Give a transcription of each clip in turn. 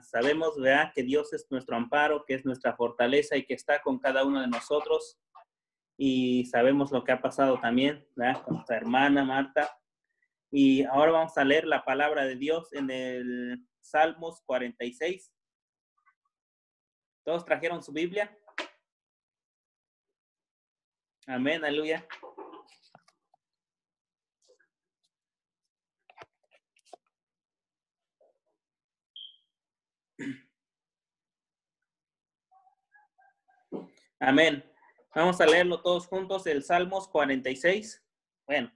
Sabemos, ¿verdad?, que Dios es nuestro amparo, que es nuestra fortaleza y que está con cada uno de nosotros. Y sabemos lo que ha pasado también, ¿verdad?, con nuestra hermana Marta. Y ahora vamos a leer la palabra de Dios en el Salmos 46. ¿Todos trajeron su Biblia? Amén, aleluya. Amén. Vamos a leerlo todos juntos, el Salmos 46. Bueno,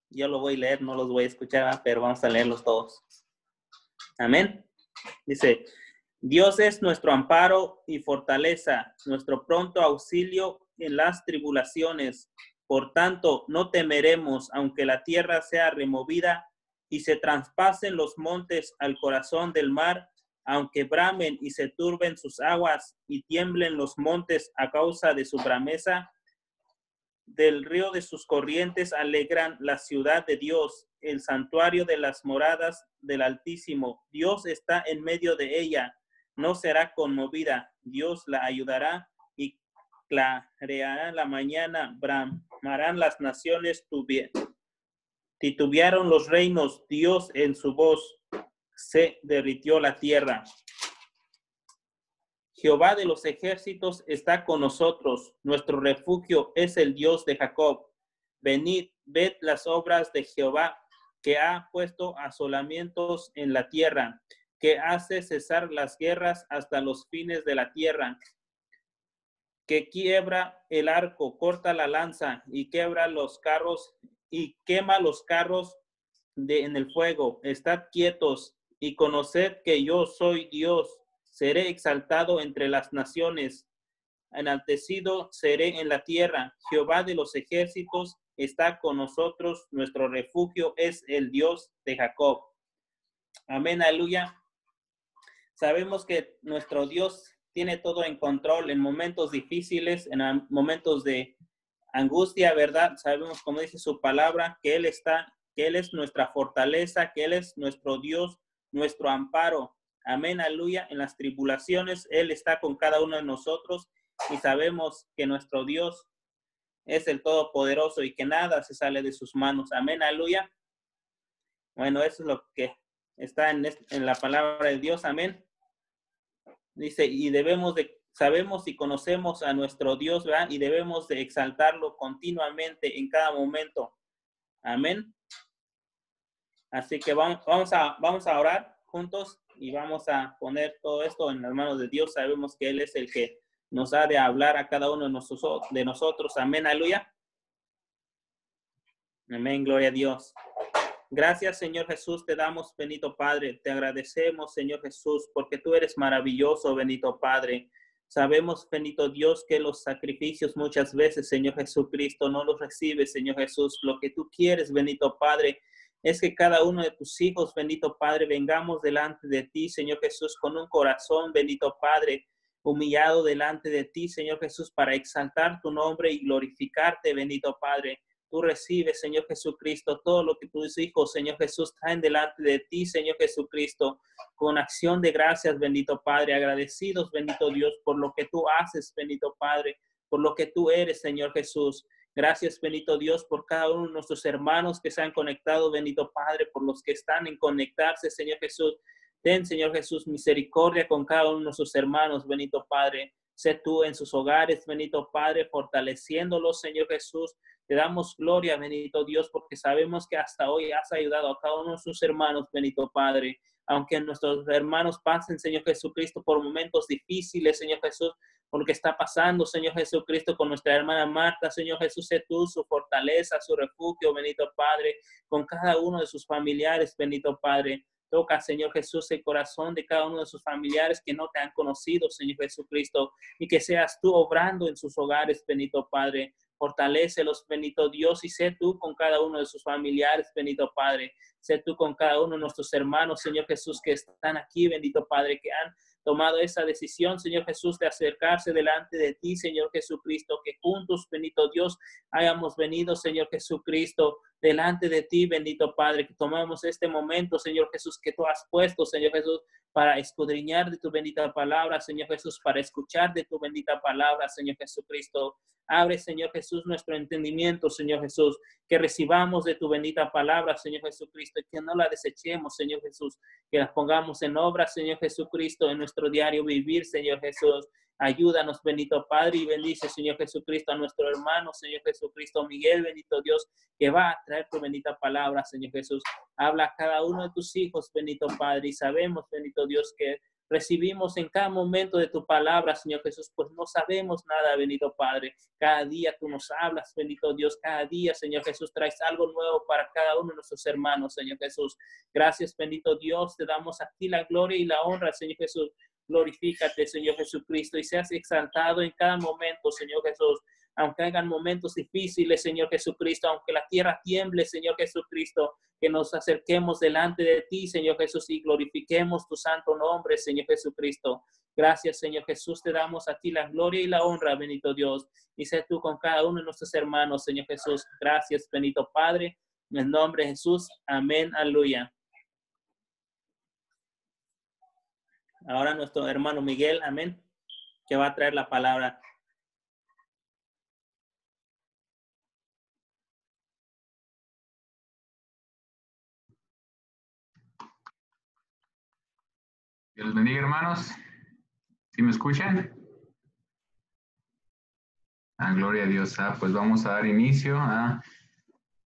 yo lo voy a leer, no los voy a escuchar, pero vamos a leerlos todos. Amén. Dice: Dios es nuestro amparo y fortaleza, nuestro pronto auxilio en las tribulaciones. Por tanto, no temeremos, aunque la tierra sea removida y se traspasen los montes al corazón del mar, aunque bramen y se turben sus aguas y tiemblen los montes a causa de su brameza. Del río de sus corrientes alegran la ciudad de Dios, el santuario de las moradas del Altísimo. Dios está en medio de ella, no será conmovida. Dios la ayudará y clareará la mañana, bramarán las naciones, titubearon los reinos. Dios en su voz se derritió la tierra. Jehová de los ejércitos está con nosotros. Nuestro refugio es el Dios de Jacob. Venid, ved las obras de Jehová, que ha puesto asolamientos en la tierra, que hace cesar las guerras hasta los fines de la tierra, que quiebra el arco, corta la lanza y quebra los carros y quema los carros en el fuego. Estad quietos y conoced que yo soy Dios. Seré exaltado entre las naciones, enaltecido seré en la tierra. Jehová de los ejércitos está con nosotros, nuestro refugio es el Dios de Jacob. Amén, aleluya. Sabemos que nuestro Dios tiene todo en control en momentos difíciles, en momentos de angustia, ¿verdad? Sabemos, como dice su palabra, que Él es nuestra fortaleza, que Él es nuestro Dios, nuestro amparo. Amén, aleluya. En las tribulaciones, Él está con cada uno de nosotros y sabemos que nuestro Dios es el Todopoderoso y que nada se sale de sus manos. Amén, aleluya. Bueno, eso es lo que está en la palabra de Dios. Amén. Dice, y sabemos y conocemos a nuestro Dios, ¿verdad? Y debemos de exaltarlo continuamente en cada momento. Amén. Así que vamos a orar juntos y vamos a poner todo esto en las manos de Dios. Sabemos que Él es el que nos ha de hablar a cada uno de nosotros. Amén, aleluya. Amén, gloria a Dios. Gracias, Señor Jesús, te damos, bendito Padre. Te agradecemos, Señor Jesús, porque tú eres maravilloso, bendito Padre. Sabemos, bendito Dios, que los sacrificios muchas veces, Señor Jesucristo, no los recibes, Señor Jesús. Lo que tú quieres, bendito Padre, es que cada uno de tus hijos, bendito Padre, vengamos delante de ti, Señor Jesús, con un corazón, bendito Padre, humillado delante de ti, Señor Jesús, para exaltar tu nombre y glorificarte, bendito Padre. Tú recibes, Señor Jesucristo, todo lo que tus hijos, Señor Jesús, traen delante de ti, Señor Jesucristo, con acción de gracias, bendito Padre, agradecidos, bendito Dios, por lo que tú haces, bendito Padre, por lo que tú eres, Señor Jesús. Gracias, bendito Dios, por cada uno de nuestros hermanos que se han conectado, bendito Padre, por los que están en conectarse, Señor Jesús. Ten, Señor Jesús, misericordia con cada uno de nuestros hermanos, bendito Padre. Sé tú en sus hogares, bendito Padre, fortaleciéndolos, Señor Jesús. Te damos gloria, bendito Dios, porque sabemos que hasta hoy has ayudado a cada uno de sus hermanos, bendito Padre. Aunque nuestros hermanos pasen, Señor Jesucristo, por momentos difíciles, Señor Jesús, por lo que está pasando, Señor Jesucristo, con nuestra hermana Marta, Señor Jesús, sé tú su fortaleza, su refugio, bendito Padre, con cada uno de sus familiares, bendito Padre. Toca, Señor Jesús, el corazón de cada uno de sus familiares que no te han conocido, Señor Jesucristo, y que seas tú obrando en sus hogares, bendito Padre. Fortalécelos, bendito Dios, y sé tú con cada uno de sus familiares, bendito Padre. Sé tú con cada uno de nuestros hermanos, Señor Jesús, que están aquí, bendito Padre, que han tomado esa decisión, Señor Jesús, de acercarse delante de ti, Señor Jesucristo, que juntos, bendito Dios, hayamos venido, Señor Jesucristo, delante de ti, bendito Padre, que tomemos este momento, Señor Jesús, que tú has puesto, Señor Jesús, para escudriñar de tu bendita palabra, Señor Jesús, para escuchar de tu bendita palabra, Señor Jesucristo. Abre, Señor Jesús, nuestro entendimiento, Señor Jesús, que recibamos de tu bendita palabra, Señor Jesucristo, y que no la desechemos, Señor Jesús, que la pongamos en obra, Señor Jesucristo, en nuestro diario vivir, Señor Jesús. Ayúdanos, bendito Padre, y bendice, Señor Jesucristo, a nuestro hermano, Señor Jesucristo, Miguel, bendito Dios, que va a traer tu bendita palabra, Señor Jesús. Habla a cada uno de tus hijos, bendito Padre, y sabemos, bendito Dios, que recibimos en cada momento de tu palabra, Señor Jesús, pues no sabemos nada, bendito Padre. Cada día tú nos hablas, bendito Dios, cada día, Señor Jesús, traes algo nuevo para cada uno de nuestros hermanos, Señor Jesús. Gracias, bendito Dios, te damos a ti la gloria y la honra, Señor Jesús. Glorifícate, Señor Jesucristo, y seas exaltado en cada momento, Señor Jesús. Aunque hagan momentos difíciles, Señor Jesucristo, aunque la tierra tiemble, Señor Jesucristo, que nos acerquemos delante de ti, Señor Jesús, y glorifiquemos tu santo nombre, Señor Jesucristo. Gracias, Señor Jesús, te damos a ti la gloria y la honra, bendito Dios, y sé tú con cada uno de nuestros hermanos, Señor Jesús. Gracias, bendito Padre, en el nombre de Jesús. Amén, aleluya. Ahora nuestro hermano Miguel, amén, que va a traer la palabra. Dios los bendiga, hermanos. ¿Sí me escuchan? Gloria a Dios. Pues vamos a dar inicio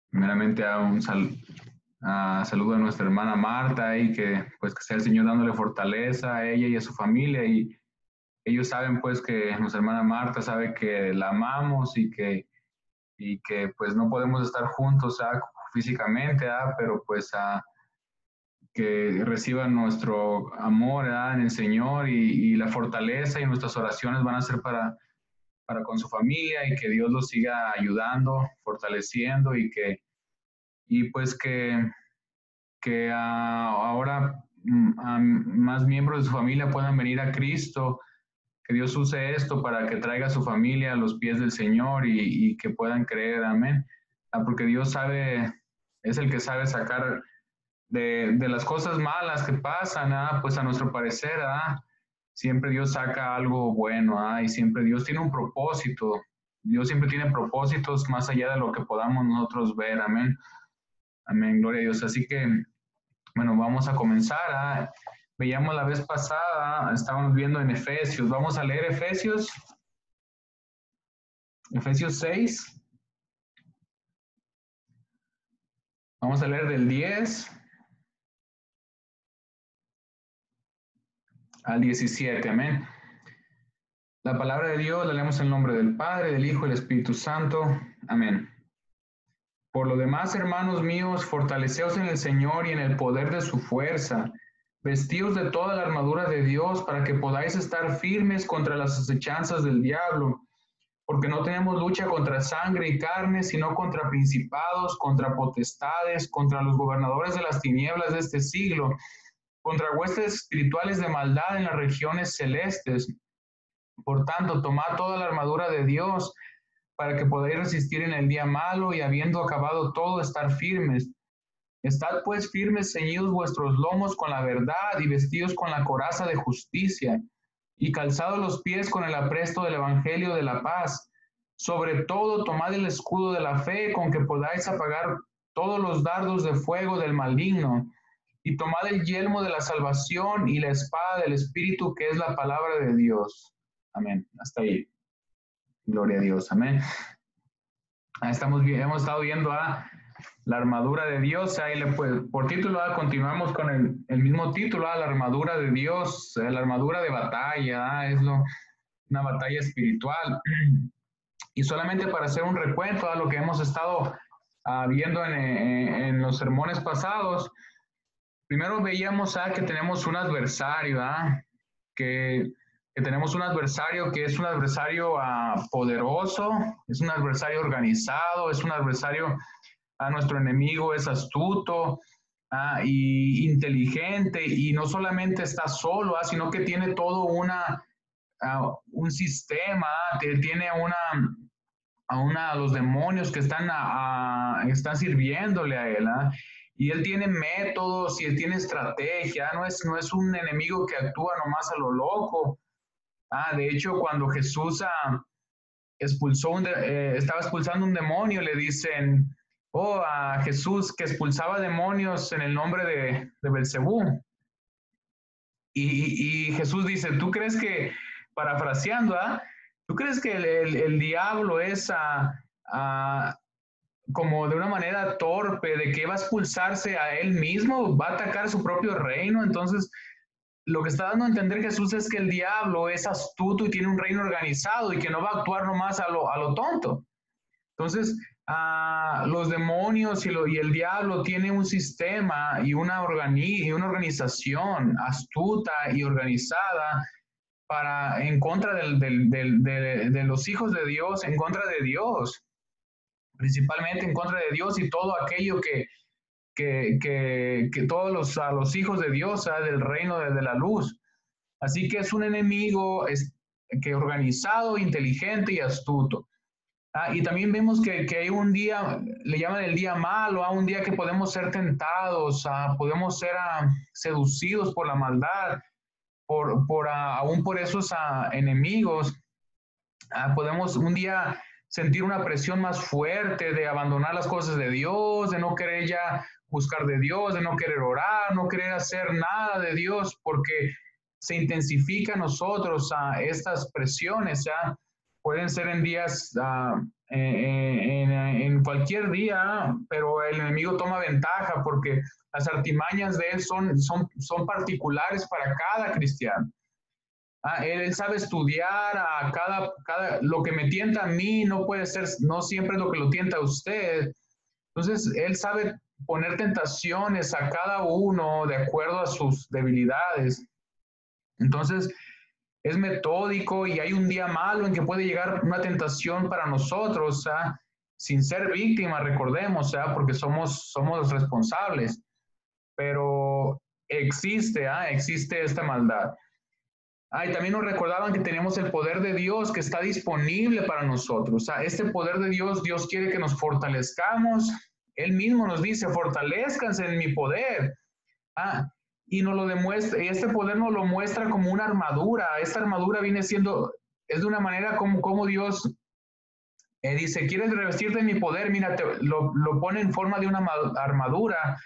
primeramente a un saludo a nuestra hermana Marta y que pues que sea el Señor dándole fortaleza a ella y a su familia, y ellos saben pues que nuestra hermana Marta sabe que la amamos y que pues no podemos estar juntos físicamente, pero pues que reciban nuestro amor en el Señor, y la fortaleza, y nuestras oraciones van a ser para con su familia, y que Dios los siga ayudando, fortaleciendo, y pues que ahora más miembros de su familia puedan venir a Cristo, que Dios use esto para que traiga a su familia a los pies del Señor, y que puedan creer, amén. Porque Dios sabe, es el que sabe sacar de las cosas malas que pasan, pues a nuestro parecer, siempre Dios saca algo bueno, y siempre Dios tiene un propósito. Dios siempre tiene propósitos más allá de lo que podamos nosotros ver, amén. Amén, gloria a Dios. Así que, bueno, vamos a comenzar. Veíamos la vez pasada, estábamos viendo en Efesios. Vamos a leer Efesios 6. Vamos a leer del 10 al 17, amén. La palabra de Dios la leemos en el nombre del Padre, del Hijo y del Espíritu Santo, amén. Por lo demás, hermanos míos, fortaleceos en el Señor y en el poder de su fuerza. Vestíos de toda la armadura de Dios para que podáis estar firmes contra las acechanzas del diablo. Porque no tenemos lucha contra sangre y carne, sino contra principados, contra potestades, contra los gobernadores de las tinieblas de este siglo, contra huestes espirituales de maldad en las regiones celestes. Por tanto, tomad toda la armadura de Dios para que podáis resistir en el día malo, y habiendo acabado todo, estar firmes. Estad pues firmes, ceñidos vuestros lomos con la verdad, y vestidos con la coraza de justicia, y calzados los pies con el apresto del evangelio de la paz. Sobre todo, tomad el escudo de la fe, con que podáis apagar todos los dardos de fuego del maligno, y tomad el yelmo de la salvación y la espada del Espíritu, que es la palabra de Dios. Amén. Hasta ahí. Gloria a Dios. Amén. Hemos estado viendo la armadura de Dios. Por título continuamos con el mismo título, la armadura de Dios, la armadura de batalla. Es una batalla espiritual. Y solamente para hacer un recuento a lo que hemos estado viendo en los sermones pasados, primero veíamos que tenemos un adversario, que tenemos un adversario que es un adversario poderoso, es un adversario organizado, es un adversario, nuestro enemigo es astuto y inteligente, y no solamente está solo, sino que tiene todo un sistema, tiene a los demonios que están sirviéndole a él. Y él tiene métodos y él tiene estrategia, no es un enemigo que actúa nomás a lo loco. De hecho, cuando Jesús estaba expulsando un demonio, le dicen, a Jesús que expulsaba demonios en el nombre de Belcebú. Y Jesús dice, ¿tú crees que, parafraseando, ¿tú crees que el diablo es como de una manera torpe, de que va a expulsarse a él mismo, va a atacar su propio reino? Entonces, lo que está dando a entender Jesús es que el diablo es astuto y tiene un reino organizado y que no va a actuar nomás a lo tonto. Entonces, los demonios y el diablo tiene un sistema y una organización astuta y organizada en contra de los hijos de Dios, en contra de Dios, principalmente en contra de Dios y todo aquello que todos los hijos de Dios, del reino de la luz. Así que es un enemigo que organizado, inteligente y astuto. Y también vemos que hay un día, le llaman el día malo, un día que podemos ser tentados, podemos ser seducidos por la maldad, aún por esos enemigos. Podemos un día sentir una presión más fuerte de abandonar las cosas de Dios, de no querer ya buscar de Dios, de no querer orar, no querer hacer nada de Dios, porque se intensifican nosotros estas presiones. Pueden ser en días, en cualquier día, pero el enemigo toma ventaja porque las artimañas de él son particulares para cada cristiano. Él sabe estudiar lo que me tienta a mí no puede ser, no siempre es lo que lo tienta a usted. Entonces, él sabe poner tentaciones a cada uno de acuerdo a sus debilidades. Entonces, es metódico y hay un día malo en que puede llegar una tentación para nosotros, sin ser víctimas, recordemos, porque somos responsables, pero existe esta maldad. Y también nos recordaban que tenemos el poder de Dios que está disponible para nosotros. Este poder de Dios quiere que nos fortalezcamos. Él mismo nos dice, fortalezcanse en mi poder. Y nos lo demuestra, y este poder nos lo muestra como una armadura. Esta armadura es de una manera como Dios dice, ¿quieres revestirte de mi poder? Mira, lo pone en forma de una armadura,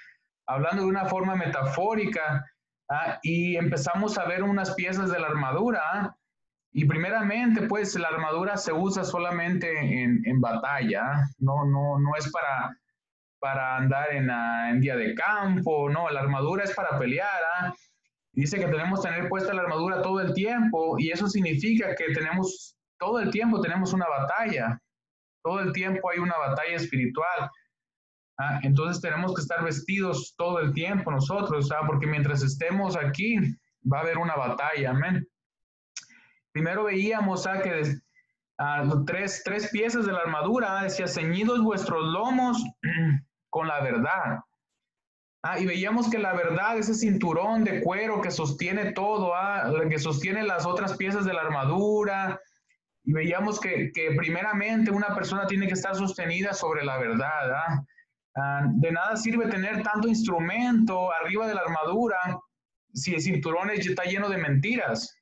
hablando de una forma metafórica, y empezamos a ver unas piezas de la armadura, y primeramente, pues, la armadura se usa solamente en batalla, no es para andar en día de campo, no, la armadura es para pelear. Dice que tenemos que tener puesta la armadura todo el tiempo, y eso significa que todo el tiempo tenemos una batalla, todo el tiempo hay una batalla espiritual. Entonces tenemos que estar vestidos todo el tiempo nosotros, porque mientras estemos aquí va a haber una batalla, amén. Primero veíamos que tres piezas de la armadura, decía, ceñidos vuestros lomos con la verdad. Y veíamos que la verdad, ese cinturón de cuero que sostiene todo, que sostiene las otras piezas de la armadura. Y veíamos que primeramente una persona tiene que estar sostenida sobre la verdad. De nada sirve tener tanto instrumento arriba de la armadura si el cinturón está lleno de mentiras.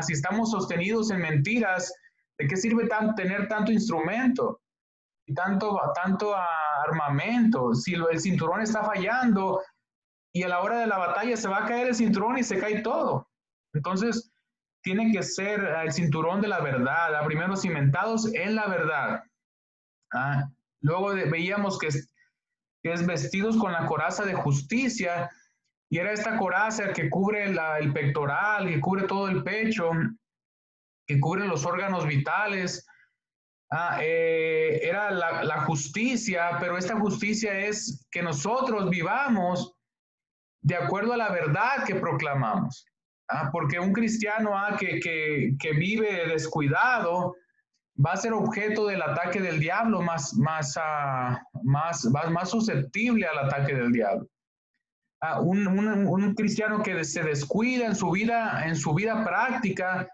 Si estamos sostenidos en mentiras, ¿de qué sirve tener tanto instrumento y tanto armamento? Si el cinturón está fallando y a la hora de la batalla se va a caer el cinturón y se cae todo. Entonces, tiene que ser el cinturón de la verdad, primero cimentados en la verdad. Luego veíamos que es vestidos con la coraza de justicia, y era esta coraza que cubre el pectoral, que cubre todo el pecho, que cubre los órganos vitales. Era la justicia, pero esta justicia es que nosotros vivamos de acuerdo a la verdad que proclamamos. Porque un cristiano que vive descuidado va a ser objeto del ataque del diablo, más susceptible al ataque del diablo. Un cristiano que se descuida en su vida práctica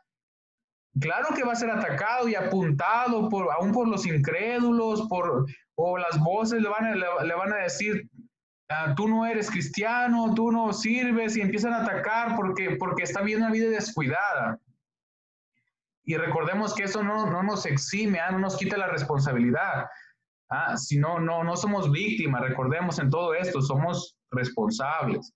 claro que va a ser atacado y apuntado aún por los incrédulos, o las voces le van a decir, tú no eres cristiano, tú no sirves, y empiezan a atacar porque está viviendo una vida descuidada. Y recordemos que eso no nos exime, no nos quita la responsabilidad. Si no somos víctimas, recordemos en todo esto, somos responsables.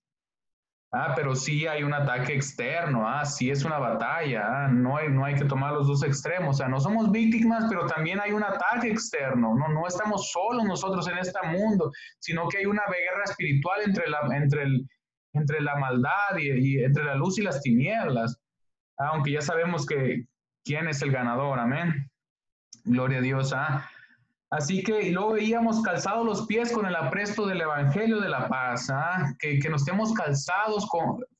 Pero sí hay un ataque externo, sí es una batalla, no hay que tomar los dos extremos, no somos víctimas, pero también hay un ataque externo, no estamos solos nosotros en este mundo, sino que hay una guerra espiritual entre la maldad y entre la luz y las tinieblas, aunque ya sabemos quién es el ganador, amén, gloria a Dios, Así que, y luego veíamos calzados los pies con el apresto del Evangelio de la paz, que nos estemos calzados,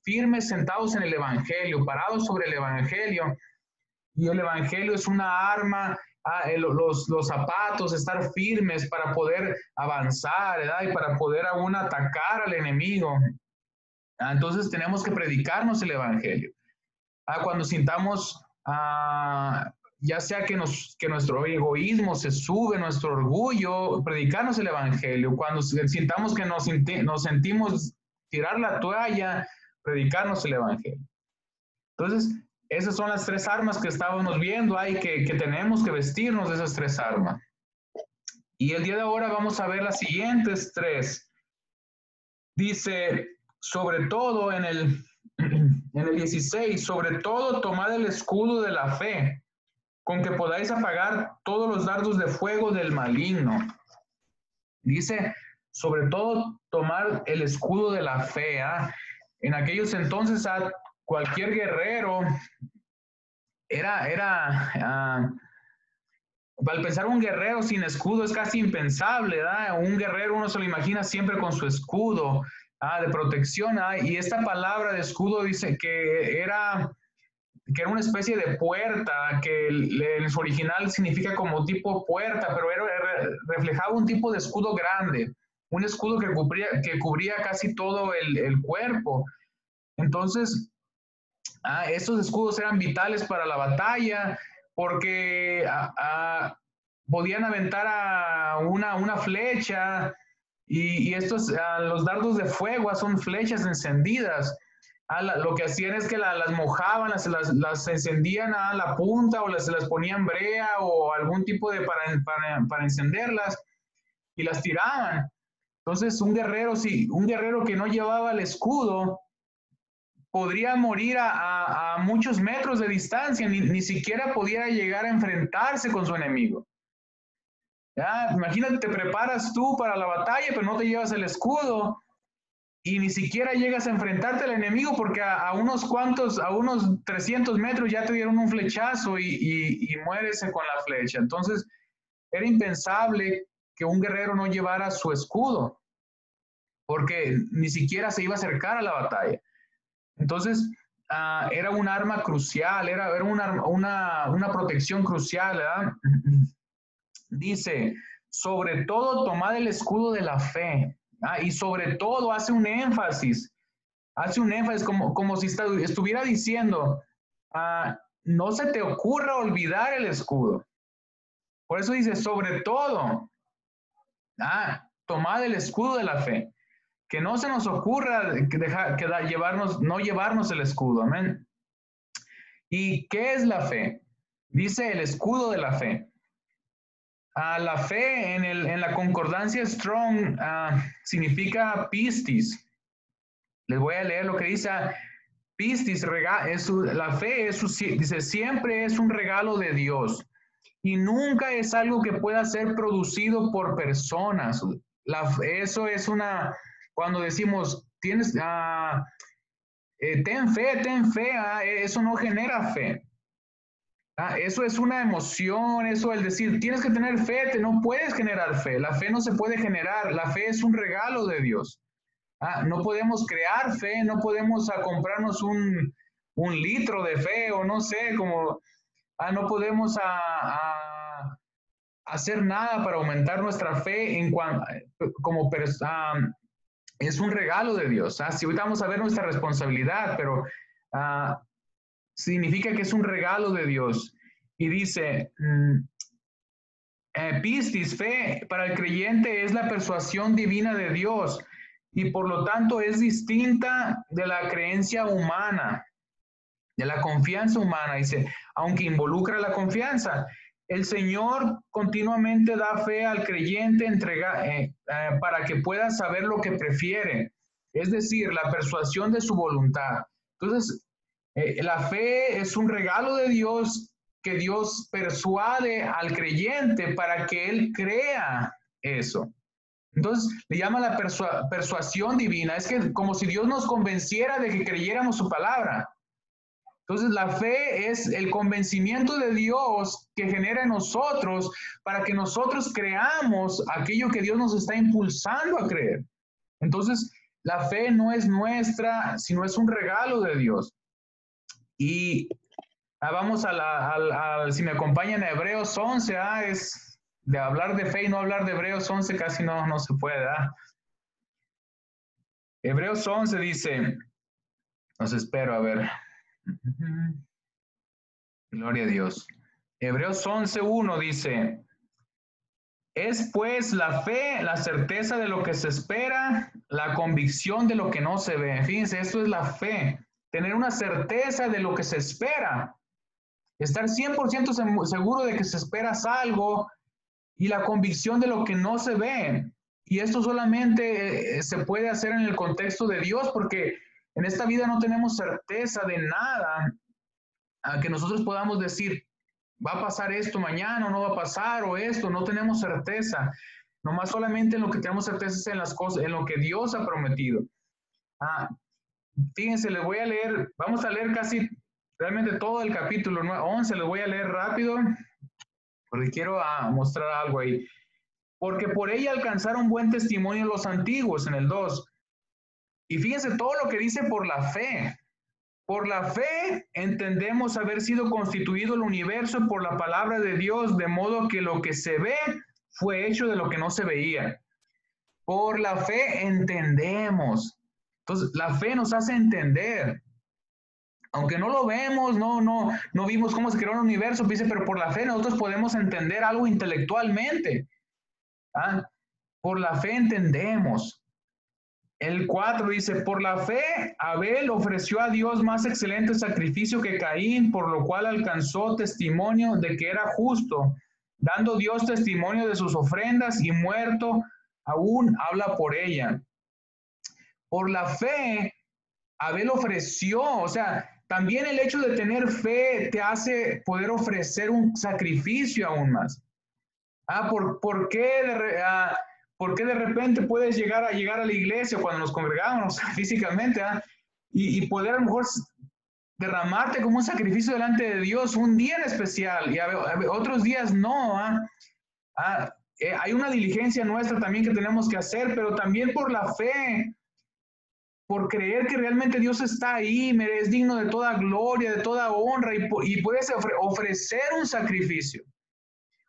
firmes, sentados en el Evangelio, parados sobre el Evangelio. Y el Evangelio es una arma, los zapatos, estar firmes para poder avanzar, ¿verdad? Y para poder aún atacar al enemigo. Entonces tenemos que predicarnos el Evangelio. Cuando sintamos ya sea que nuestro egoísmo se sube, nuestro orgullo, predicarnos el Evangelio. Cuando sintamos que nos sentimos tirar la toalla, predicarnos el Evangelio. Entonces, esas son las tres armas que estábamos viendo, que tenemos que vestirnos de esas tres armas. Y el día de ahora vamos a ver las siguientes tres. Dice, sobre todo en el 16, sobre todo tomad el escudo de la fe, con que podáis apagar todos los dardos de fuego del maligno. Dice, sobre todo, tomar el escudo de la fe. En aquellos entonces, cualquier guerrero al pensar un guerrero sin escudo es casi impensable, ¿verdad? Un guerrero uno se lo imagina siempre con su escudo de protección, y esta palabra de escudo dice que era una especie de puerta, que en su original significa como tipo puerta, pero reflejaba un tipo de escudo grande, un escudo que cubría casi todo el cuerpo. Entonces, estos escudos eran vitales para la batalla, porque podían aventar una flecha, y estos, los dardos de fuego son flechas encendidas. Lo que hacían es que las mojaban, las encendían a la punta, o se las ponían brea o algún tipo de para encenderlas, y las tiraban. Entonces un guerrero que no llevaba el escudo podría morir a muchos metros de distancia, ni siquiera podía llegar a enfrentarse con su enemigo. Imagínate, te preparas tú para la batalla, pero no te llevas el escudo, y ni siquiera llegas a enfrentarte al enemigo, porque a unos 300 metros ya te dieron un flechazo y mueres con la flecha. Entonces, era impensable que un guerrero no llevara su escudo, porque ni siquiera se iba a acercar a la batalla. Entonces, era un arma crucial, era una protección crucial, ¿verdad? Dice, sobre todo tomad el escudo de la fe. Y sobre todo hace un énfasis como si estuviera diciendo, no se te ocurra olvidar el escudo. Por eso dice, sobre todo, tomad el escudo de la fe. Que no se nos ocurra no llevarnos el escudo, amén. ¿Y qué es la fe? Dice el escudo de la fe. La fe en la concordancia Strong significa pistis. Les voy a leer lo que dice. Pistis, la fe dice, siempre es un regalo de Dios y nunca es algo que pueda ser producido por personas. Eso es cuando decimos, ten fe, eso no genera fe. Eso es una emoción, eso el decir, tienes que tener fe, no puedes generar fe, la fe no se puede generar, la fe es un regalo de Dios. No podemos crear fe, no podemos comprarnos un litro de fe, o no sé, no podemos hacer nada para aumentar nuestra fe es un regalo de Dios. Si ahorita vamos a ver nuestra responsabilidad, pero significa que es un regalo de Dios. Y dice, pistis, fe para el creyente es la persuasión divina de Dios y por lo tanto es distinta de la creencia humana, de la confianza humana. Dice, aunque involucra la confianza, el Señor continuamente da fe al creyente para que pueda saber lo que prefiere, es decir, la persuasión de su voluntad. Entonces, la fe es un regalo de Dios que Dios persuade al creyente para que él crea eso. Entonces, le llama la persuasión divina. Es que como si Dios nos convenciera de que creyéramos su palabra. Entonces, la fe es el convencimiento de Dios que genera en nosotros para que nosotros creamos aquello que Dios nos está impulsando a creer. Entonces, la fe no es nuestra, sino es un regalo de Dios. Y vamos si me acompañan a Hebreos 11, es de hablar de fe y no hablar de Hebreos 11 casi no se puede. Hebreos 11 dice, los espero, a ver. Gloria a Dios. Hebreos 11:1 dice, es pues la fe, la certeza de lo que se espera, la convicción de lo que no se ve. Fíjense, esto es la fe, tener una certeza de lo que se espera, estar 100% seguro de que se esperas algo y la convicción de lo que no se ve. Y esto solamente se puede hacer en el contexto de Dios, porque en esta vida no tenemos certeza de nada a que nosotros podamos decir, va a pasar esto mañana o no va a pasar, o esto, no tenemos certeza. Nomás solamente en lo que tenemos certeza es en las cosas, en lo que Dios ha prometido. Fíjense, les voy a leer, vamos a leer casi realmente todo el capítulo 11, les voy a leer rápido, porque quiero mostrar algo ahí. Porque por ella alcanzaron buen testimonio los antiguos, en el 2. Y fíjense todo lo que dice por la fe. Por la fe entendemos haber sido constituido el universo por la palabra de Dios, de modo que lo que se ve fue hecho de lo que no se veía. Por la fe entendemos. Entonces, la fe nos hace entender. Aunque no lo vemos, no vimos cómo se creó el universo, dice, pero por la fe nosotros podemos entender algo intelectualmente. Por la fe entendemos. El 4 dice, por la fe Abel ofreció a Dios más excelente sacrificio que Caín, por lo cual alcanzó testimonio de que era justo, dando Dios testimonio de sus ofrendas y muerto aún habla por ella. Por la fe Abel ofreció, o sea, también el hecho de tener fe te hace poder ofrecer un sacrificio aún más. ¿Por qué de repente puedes llegar a la iglesia cuando nos congregamos físicamente y poder a lo mejor derramarte como un sacrificio delante de Dios un día en especial y otros días no? Hay una diligencia nuestra también que tenemos que hacer, pero también por la fe, por creer que realmente Dios está ahí, es digno de toda gloria, de toda honra y puedes ofrecer un sacrificio.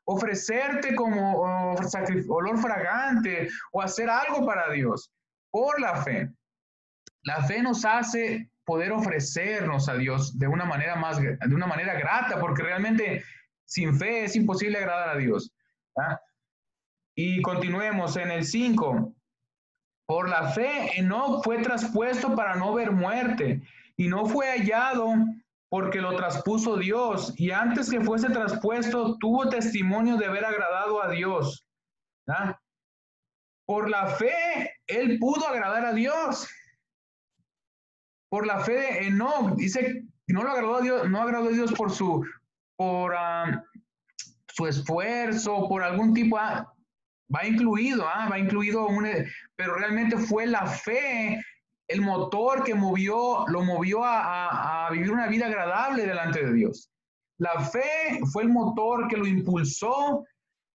Ofrecerte como olor fragante o hacer algo para Dios por la fe. La fe nos hace poder ofrecernos a Dios de una manera grata, porque realmente sin fe es imposible agradar a Dios. Y continuemos en el 5. Por la fe Enoc fue traspuesto para no ver muerte y no fue hallado porque lo traspuso Dios, y antes que fuese traspuesto, tuvo testimonio de haber agradado a Dios. Por la fe, él pudo agradar a Dios. Por la fe de Enoc, dice, no agradó a Dios por su esfuerzo, por algún tipo, va incluido, pero realmente fue la fe el motor que lo movió a vivir una vida agradable delante de Dios. La fe fue el motor que lo impulsó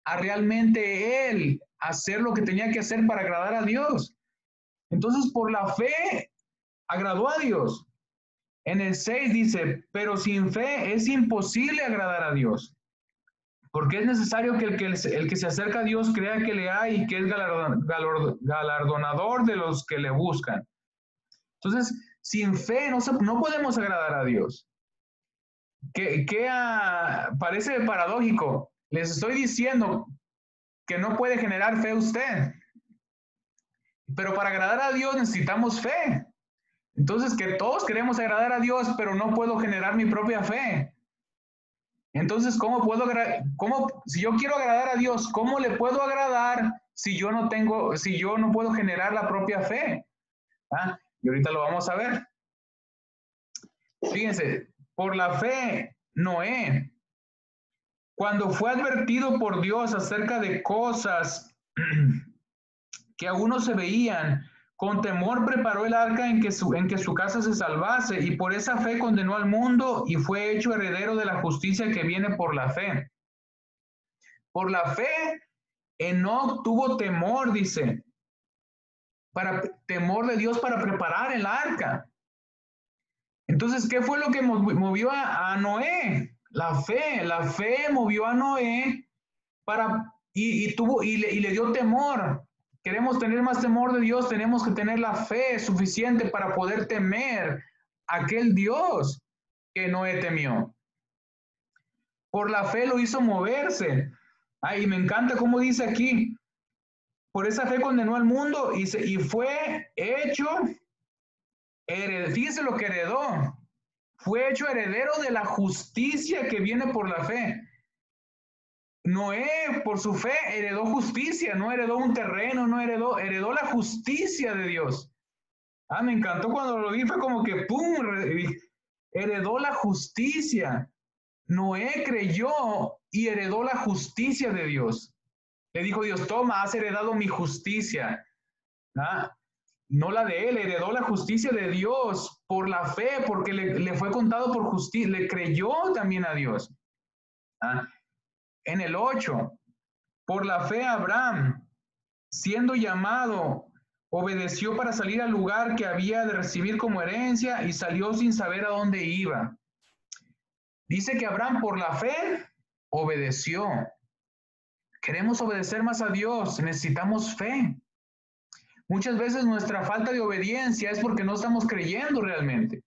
a realmente él hacer lo que tenía que hacer para agradar a Dios. Entonces, por la fe, agradó a Dios. En el 6 dice, pero sin fe es imposible agradar a Dios, porque es necesario que el que se acerca a Dios crea que le hay y que es galardonador de los que le buscan. Entonces, sin fe no podemos agradar a Dios. parece paradójico. Les estoy diciendo que no puede generar fe usted, pero para agradar a Dios necesitamos fe. Entonces, que todos queremos agradar a Dios, pero no puedo generar mi propia fe. Entonces, si yo quiero agradar a Dios, ¿cómo le puedo agradar si yo no puedo generar la propia fe? Y ahorita lo vamos a ver. Fíjense, por la fe, Noé, cuando fue advertido por Dios acerca de cosas que aún no se veían, con temor preparó el arca en que su casa se salvase, y por esa fe condenó al mundo y fue hecho heredero de la justicia que viene por la fe. Por la fe, Enoc tuvo temor, dice, temor de Dios para preparar el arca. Entonces, ¿qué fue lo que movió a Noé? La fe movió a Noé y le dio temor. Queremos tener más temor de Dios, tenemos que tener la fe suficiente para poder temer a aquel Dios que Noé temió. Por la fe lo hizo moverse. Y me encanta cómo dice aquí, por esa fe condenó al mundo y fue hecho, fíjese lo que heredó, fue hecho heredero de la justicia que viene por la fe. Noé, por su fe, heredó justicia, no heredó un terreno, heredó la justicia de Dios. Me encantó cuando lo vi, fue como que ¡pum! Heredó la justicia. Noé creyó y heredó la justicia de Dios. Le dijo Dios, toma, has heredado mi justicia. No la de él, heredó la justicia de Dios por la fe, porque le fue contado por justicia, le creyó también a Dios. En el 8, por la fe Abraham, siendo llamado, obedeció para salir al lugar que había de recibir como herencia y salió sin saber a dónde iba. Dice que Abraham por la fe obedeció. Queremos obedecer más a Dios, necesitamos fe. Muchas veces nuestra falta de obediencia es porque no estamos creyendo realmente.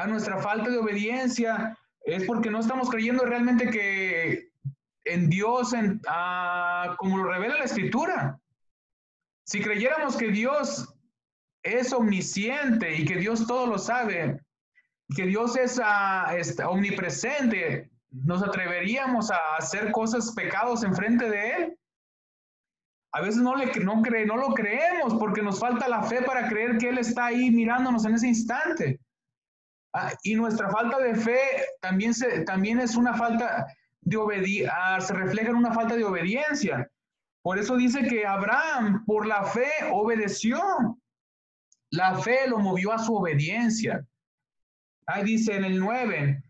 Nuestra falta de obediencia es porque no estamos creyendo realmente que en Dios, como lo revela la Escritura. Si creyéramos que Dios es omnisciente y que Dios todo lo sabe, que Dios es omnipresente, ¿nos atreveríamos a hacer pecados enfrente de Él? A veces no lo creemos porque nos falta la fe para creer que Él está ahí mirándonos en ese instante. Y nuestra falta de fe también es una falta de obediencia, se refleja en una falta de obediencia. Por eso dice que Abraham por la fe obedeció. La fe lo movió a su obediencia. Ahí dice en el 9,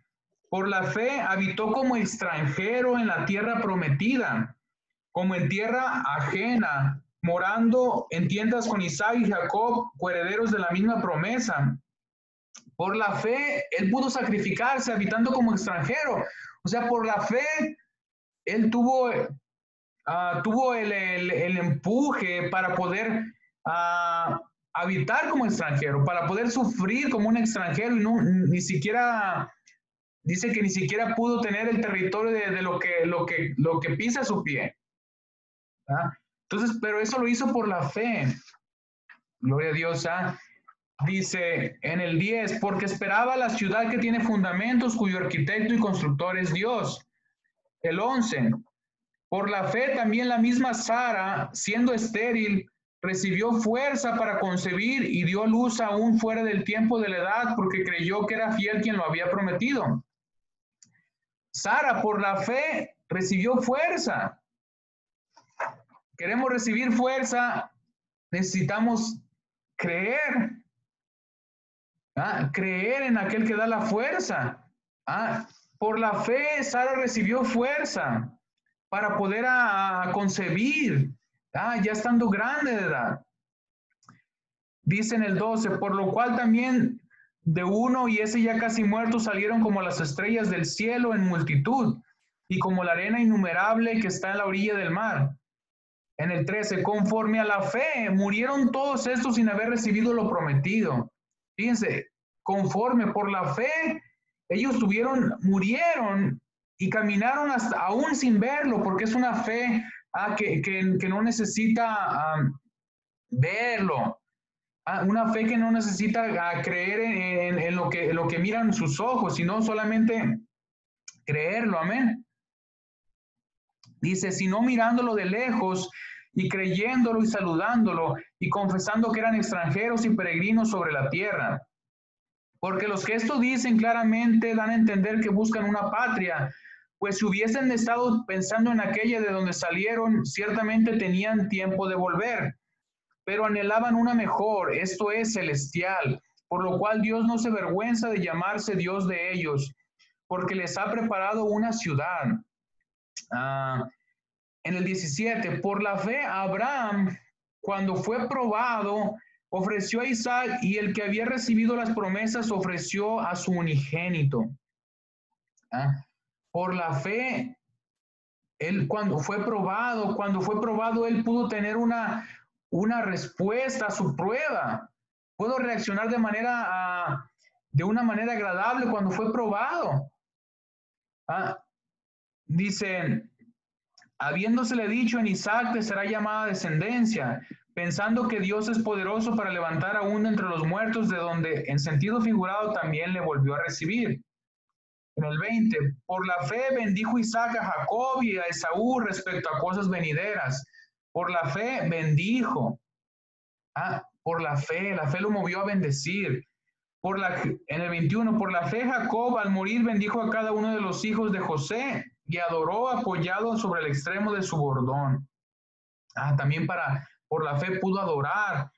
por la fe habitó como extranjero en la tierra prometida, como en tierra ajena, morando en tiendas con Isaac y Jacob, coherederos de la misma promesa. Por la fe, él pudo sacrificarse habitando como extranjero. O sea, por la fe, él tuvo el empuje para poder habitar como extranjero, para poder sufrir como un extranjero y ni siquiera, dice que ni siquiera pudo tener el territorio de lo que pisa su pie. Entonces, pero eso lo hizo por la fe. Gloria a Dios. Dice en el 10, porque esperaba la ciudad que tiene fundamentos, cuyo arquitecto y constructor es Dios. El 11, por la fe también la misma Sara, siendo estéril, recibió fuerza para concebir y dio luz aún fuera del tiempo de la edad, porque creyó que era fiel quien lo había prometido. Sara, por la fe, recibió fuerza. Queremos recibir fuerza, necesitamos creer. Creer en aquel que da la fuerza. Por la fe, Sara recibió fuerza para poder concebir, ya estando grande de edad. Dice en el 12, por lo cual también de uno y ese ya casi muerto salieron como las estrellas del cielo en multitud y como la arena innumerable que está en la orilla del mar. En el 13, conforme a la fe, murieron todos estos sin haber recibido lo prometido. Fíjense, conforme por la fe, ellos murieron y caminaron hasta aún sin verlo, porque es una fe que no necesita verlo. Una fe que no necesita creer en lo que miran sus ojos, sino solamente creerlo. Amén. Dice, sino mirándolo de lejos y creyéndolo y saludándolo y confesando que eran extranjeros y peregrinos sobre la tierra. Porque los que esto dicen claramente dan a entender que buscan una patria, pues si hubiesen estado pensando en aquella de donde salieron, ciertamente tenían tiempo de volver, pero anhelaban una mejor, esto es celestial, por lo cual Dios no se avergüenza de llamarse Dios de ellos, porque les ha preparado una ciudad. En el 17, por la fe Abraham, cuando fue probado, ofreció a Isaac, y el que había recibido las promesas ofreció a su unigénito. Por la fe, él cuando fue probado, él pudo tener una respuesta a su prueba. Pudo reaccionar de una manera agradable cuando fue probado. Dice, habiéndosele dicho, en Isaac te será llamada descendencia, pensando que Dios es poderoso para levantar aún entre los muertos, de donde en sentido figurado también le volvió a recibir. En el 20, por la fe bendijo Isaac a Jacob y a Esaú respecto a cosas venideras. Por la fe bendijo. Por la fe lo movió a bendecir. En el 21, por la fe Jacob al morir bendijo a cada uno de los hijos de José y adoró apoyado sobre el extremo de su bordón. También por la fe pudo adorar.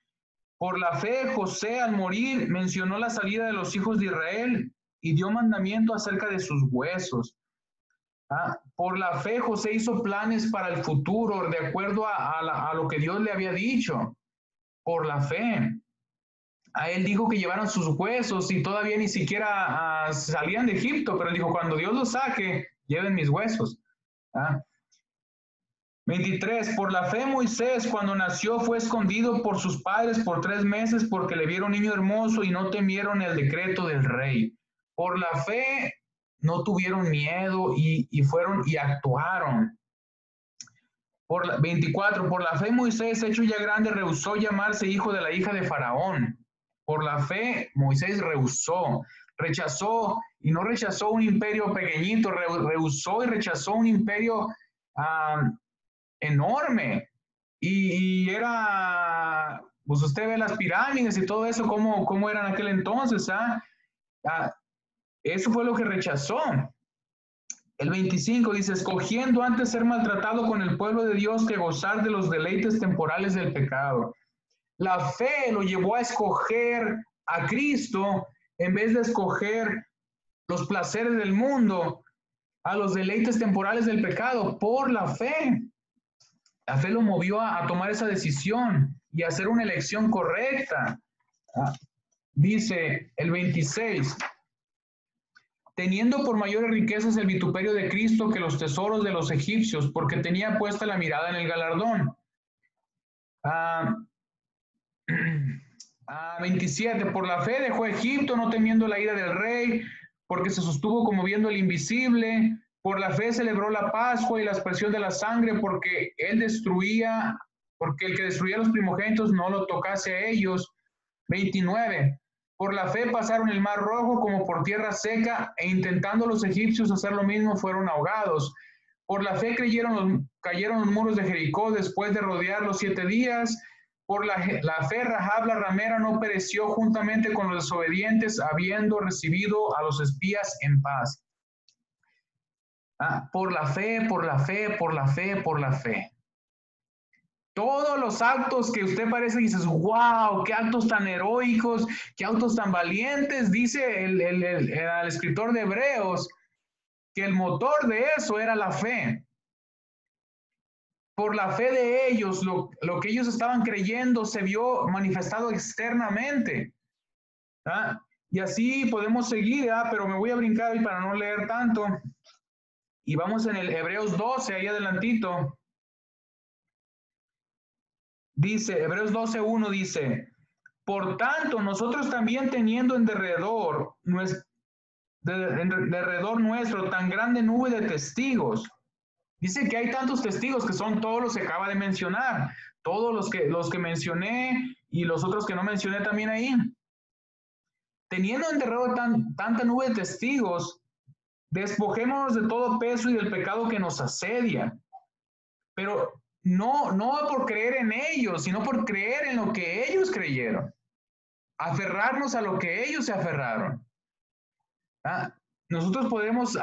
Por la fe José al morir mencionó la salida de los hijos de Israel y dio mandamiento acerca de sus huesos. Por la fe José hizo planes para el futuro de acuerdo a lo que Dios le había dicho. Por la fe. Él dijo que llevaran sus huesos y todavía ni siquiera salían de Egipto, pero él dijo, cuando Dios los saque, lleven mis huesos. 23, por la fe Moisés cuando nació fue escondido por sus padres por 3 meses porque le vieron niño hermoso y no temieron el decreto del rey. Por la fe no tuvieron miedo y fueron y actuaron. 24, por la fe Moisés, hecho ya grande, rehusó llamarse hijo de la hija de Faraón. Por la fe Moisés rechazó y no rechazó un imperio pequeñito, rehusó y rechazó un imperio enorme. Y era, pues usted ve las pirámides y todo eso, cómo eran en aquel entonces. Eso fue lo que rechazó. El 25 dice, escogiendo antes ser maltratado con el pueblo de Dios que gozar de los deleites temporales del pecado. La fe lo llevó a escoger a Cristo en vez de escoger los placeres del mundo, a los deleites temporales del pecado, por la fe. La fe lo movió a tomar esa decisión y a hacer una elección correcta. Dice el 26, teniendo por mayores riquezas el vituperio de Cristo que los tesoros de los egipcios, porque tenía puesta la mirada en el galardón. 27, por la fe dejó Egipto, no temiendo la ira del rey, porque se sostuvo como viendo el invisible. Por la fe celebró la Pascua y la aspersión de la sangre, porque el que destruía a los primogénitos no lo tocase a ellos. 29, por la fe pasaron el mar rojo como por tierra seca, e intentando los egipcios hacer lo mismo, fueron ahogados. Por la fe cayeron los muros de Jericó después de rodearlos 7 días. Por la fe Rahab la ramera no pereció juntamente con los desobedientes, habiendo recibido a los espías en paz. Por la fe, por la fe, por la fe, por la fe. Todos los actos que usted parece y dices, wow, qué actos tan heroicos, qué actos tan valientes, dice el escritor de Hebreos, que el motor de eso era la fe. Por la fe de ellos, lo que ellos estaban creyendo se vio manifestado externamente. Y así podemos seguir, pero me voy a brincar hoy para no leer tanto. Y vamos en el Hebreos 12, ahí adelantito. Dice, Hebreos 12:1 dice, por tanto, nosotros también teniendo en derredor de alrededor nuestro, tan grande nube de testigos. Dice que hay tantos testigos que son todos los que acaba de mencionar, todos los que mencioné y los otros que no mencioné también ahí. Teniendo en derredor tanta nube de testigos, despojémonos de todo peso y del pecado que nos asedia. Pero no por creer en ellos, sino por creer en lo que ellos creyeron. Aferrarnos a lo que ellos se aferraron. Nosotros podemos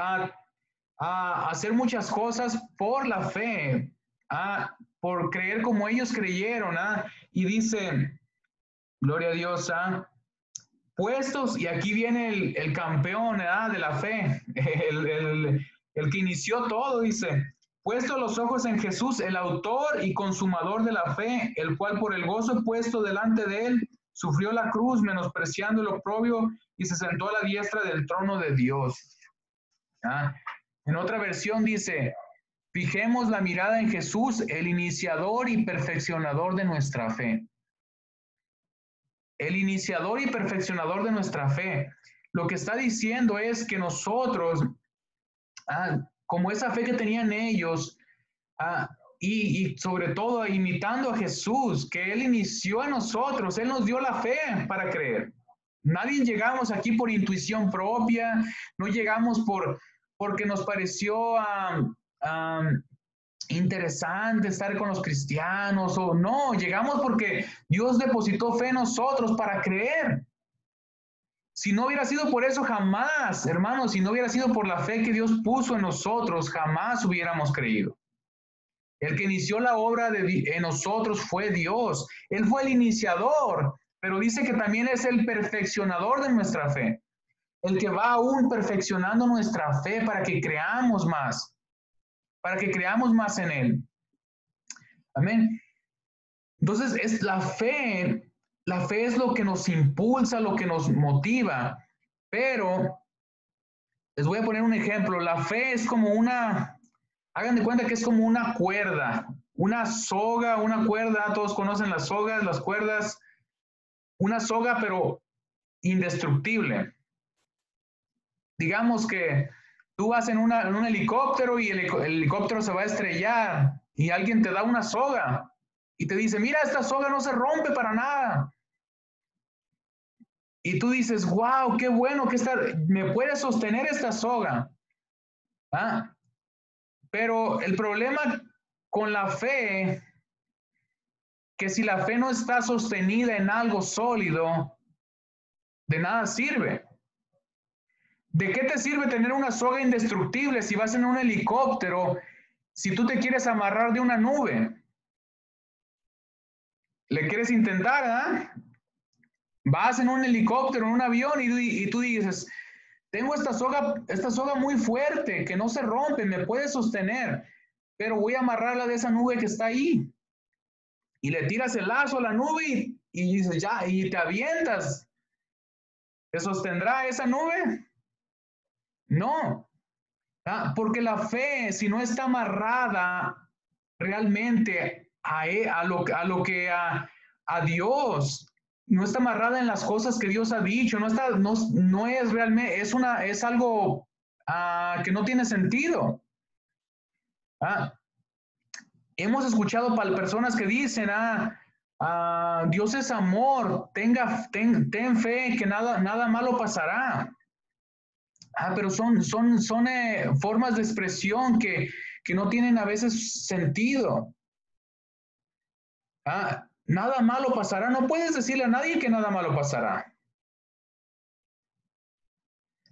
hacer muchas cosas por la fe, por creer como ellos creyeron. Y dice, gloria a Dios, puestos, y aquí viene el campeón de la fe, el que inició todo, dice, puestos los ojos en Jesús, el autor y consumador de la fe, el cual por el gozo puesto delante de él, sufrió la cruz, menospreciando el oprobio, y se sentó a la diestra del trono de Dios. En otra versión dice, fijemos la mirada en Jesús, el iniciador y perfeccionador de nuestra fe. El iniciador y perfeccionador de nuestra fe. Lo que está diciendo es que nosotros, como esa fe que tenían ellos, y sobre todo imitando a Jesús, que Él inició en nosotros, Él nos dio la fe para creer. Nadie llegamos aquí por intuición propia, no llegamos porque nos pareció interesante estar con los cristianos, o no, llegamos porque Dios depositó fe en nosotros para creer. Si no hubiera sido por eso, jamás, hermanos, si no hubiera sido por la fe que Dios puso en nosotros, jamás hubiéramos creído. El que inició la obra en nosotros fue Dios. Él fue el iniciador, pero dice que también es el perfeccionador de nuestra fe. El que va aún perfeccionando nuestra fe para que creamos más en Él. Amén. Entonces, la fe es lo que nos impulsa, lo que nos motiva, pero les voy a poner un ejemplo. La fe es como hagan de cuenta que es como una cuerda, una soga, una cuerda, todos conocen las sogas, las cuerdas, una soga pero indestructible. Digamos que tú vas en un helicóptero y el helicóptero se va a estrellar y alguien te da una soga y te dice, mira, esta soga no se rompe para nada. Y tú dices, wow, qué bueno que me puede sostener esta soga. Pero el problema con la fe, que si la fe no está sostenida en algo sólido, de nada sirve. ¿De qué te sirve tener una soga indestructible si vas en un helicóptero, si tú te quieres amarrar de una nube? ¿Le quieres intentar, Vas en un helicóptero, en un avión y tú dices, tengo esta soga muy fuerte que no se rompe, me puede sostener, pero voy a amarrarla de esa nube que está ahí. Y le tiras el lazo a la nube y dices, ya, y te avientas. ¿Te sostendrá esa nube? No. Porque la fe, si no está amarrada realmente a Dios, no está amarrada en las cosas que Dios ha dicho, no es realmente, es algo que no tiene sentido. Hemos escuchado personas que dicen, Dios es amor, ten fe que nada malo pasará. Pero son formas de expresión que no tienen a veces sentido. Nada malo pasará. No puedes decirle a nadie que nada malo pasará.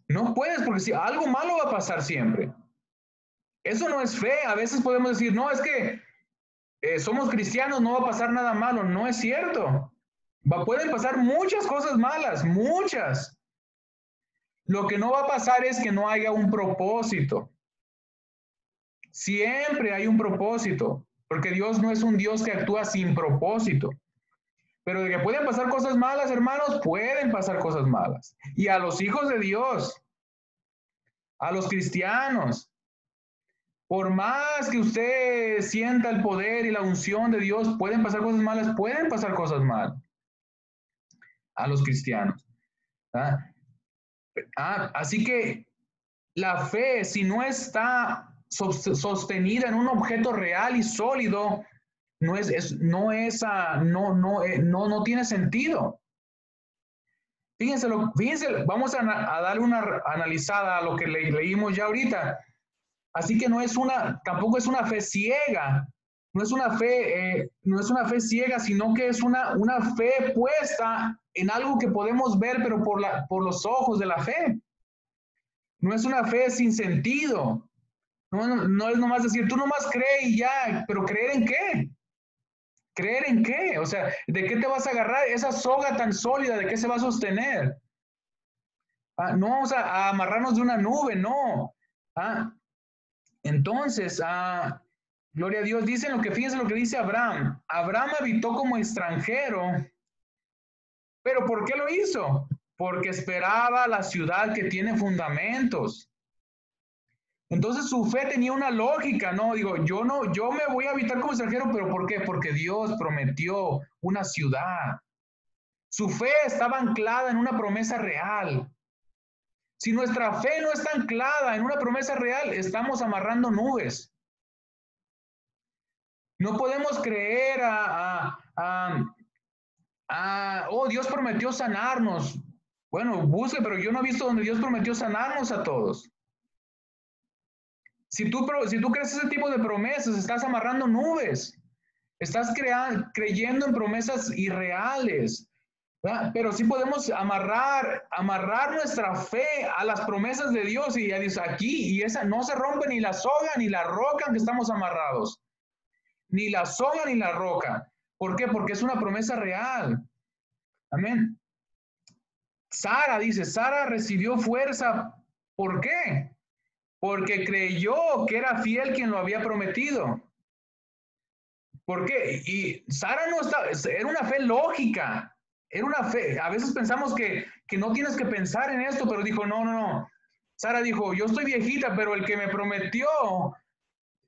No puedes, porque si algo malo va a pasar siempre. Eso no es fe. A veces podemos decir, no, es que somos cristianos, no va a pasar nada malo. No es cierto. Pueden pasar muchas cosas malas, muchas. Lo que no va a pasar es que no haya un propósito. Siempre hay un propósito, porque Dios no es un Dios que actúa sin propósito. Pero de que pueden pasar cosas malas, hermanos, pueden pasar cosas malas. Y a los hijos de Dios, a los cristianos, por más que usted sienta el poder y la unción de Dios, pueden pasar cosas malas, pueden pasar cosas malas. A los cristianos. Así que la fe, si no está sostenida en un objeto real y sólido, no tiene sentido. Fíjense, vamos a darle una analizada a lo que leímos ya ahorita. Así que tampoco es una fe ciega, no es una fe ciega, sino que es una fe puesta en algo que podemos ver, pero por los ojos de la fe. No es una fe sin sentido. No es nomás decir, tú nomás cree y ya, pero ¿creer en qué? ¿Creer en qué? O sea, ¿de qué te vas a agarrar? Esa soga tan sólida, ¿de qué se va a sostener? No vamos a amarrarnos de una nube, no. Entonces, gloria a Dios, fíjense lo que dice Abraham. Abraham habitó como extranjero, pero ¿por qué lo hizo? Porque esperaba la ciudad que tiene fundamentos. Entonces su fe tenía una lógica, ¿no? Digo, yo me voy a habitar como extranjero, pero ¿por qué? Porque Dios prometió una ciudad. Su fe estaba anclada en una promesa real. Si nuestra fe no está anclada en una promesa real, estamos amarrando nubes. No podemos creer oh, Dios prometió sanarnos. Bueno, busque, pero yo no he visto donde Dios prometió sanarnos a todos. Si tú crees ese tipo de promesas, estás amarrando nubes. Estás creyendo en promesas irreales. ¿Verdad? Pero sí podemos amarrar nuestra fe a las promesas de Dios y dice aquí, y esa no se rompe ni la soga ni la roca en que estamos amarrados. Ni la soga ni la roca. ¿Por qué? Porque es una promesa real. Amén. Sara recibió fuerza. ¿Por qué? Porque creyó que era fiel quien lo había prometido. ¿Por qué? Y Sara era una fe lógica. Era una fe. A veces pensamos que no tienes que pensar en esto, pero dijo, no. Sara dijo, yo estoy viejita, pero el que me prometió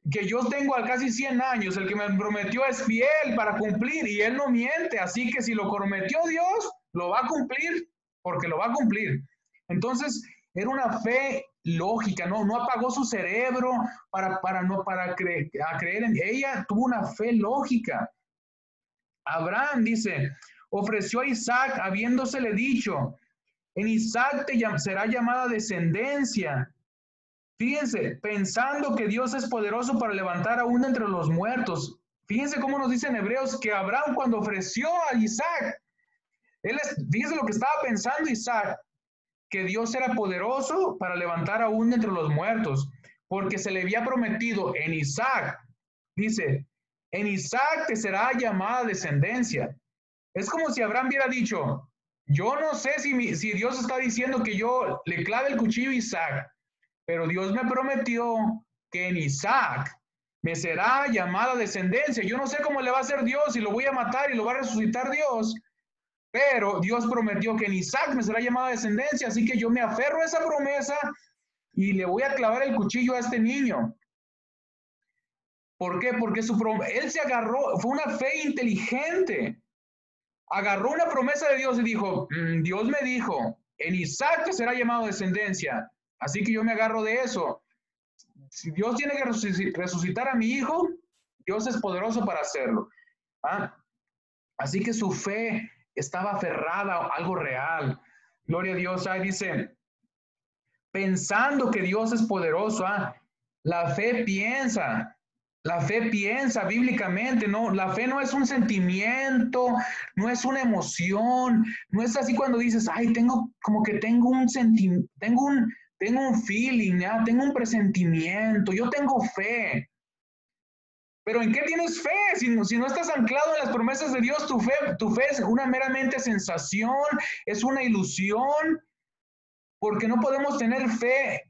que yo tengo a casi 100 años, el que me prometió es fiel para cumplir y él no miente, así que si lo prometió Dios, lo va a cumplir, porque lo va a cumplir. Entonces, era una fe lógica, no apagó su cerebro para creer en ella, tuvo una fe lógica. Abraham dice, ofreció a Isaac habiéndosele dicho, en Isaac será llamada descendencia. Fíjense, pensando que Dios es poderoso para levantar a uno entre los muertos. Fíjense cómo nos dicen Hebreos que Abraham cuando ofreció a Isaac, fíjense lo que estaba pensando Isaac, que Dios era poderoso para levantar a uno entre los muertos, porque se le había prometido en Isaac, dice, en Isaac te será llamada descendencia. Es como si Abraham hubiera dicho, yo no sé si Dios está diciendo que yo le clave el cuchillo a Isaac, pero Dios me prometió que en Isaac me será llamada descendencia. Yo no sé cómo le va a hacer Dios, si lo voy a matar y lo va a resucitar Dios, pero Dios prometió que en Isaac me será llamada descendencia, así que yo me aferro a esa promesa y le voy a clavar el cuchillo a este niño. ¿Por qué? Porque él se agarró, fue una fe inteligente. Agarró una promesa de Dios y dijo, Dios me dijo, en Isaac te será llamado descendencia. Así que yo me agarro de eso. Si Dios tiene que resucitar a mi hijo, Dios es poderoso para hacerlo. Así que su fe estaba aferrada a algo real. Gloria a Dios. Ahí dice, pensando que Dios es poderoso, la fe piensa bíblicamente, ¿no? La fe no es un sentimiento, no es una emoción, no es así cuando dices, ay, tengo un sentimiento, tengo un feeling, tengo un presentimiento, yo tengo fe. Pero ¿en qué tienes fe? Si no estás anclado en las promesas de Dios, tu fe es una meramente sensación, es una ilusión, porque no podemos tener fe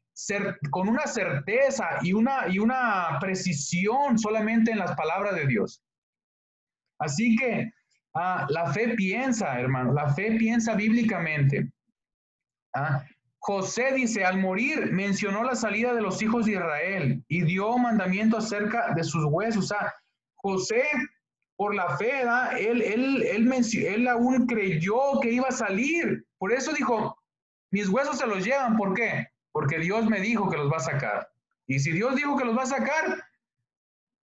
con una certeza y una precisión solamente en las palabras de Dios. Así que la fe piensa, hermano, la fe piensa bíblicamente. José dice, al morir mencionó la salida de los hijos de Israel y dio mandamiento acerca de sus huesos. José, por la fe, él aún creyó que iba a salir. Por eso dijo, mis huesos se los llevan. ¿Por qué? Porque Dios me dijo que los va a sacar. Y si Dios dijo que los va a sacar,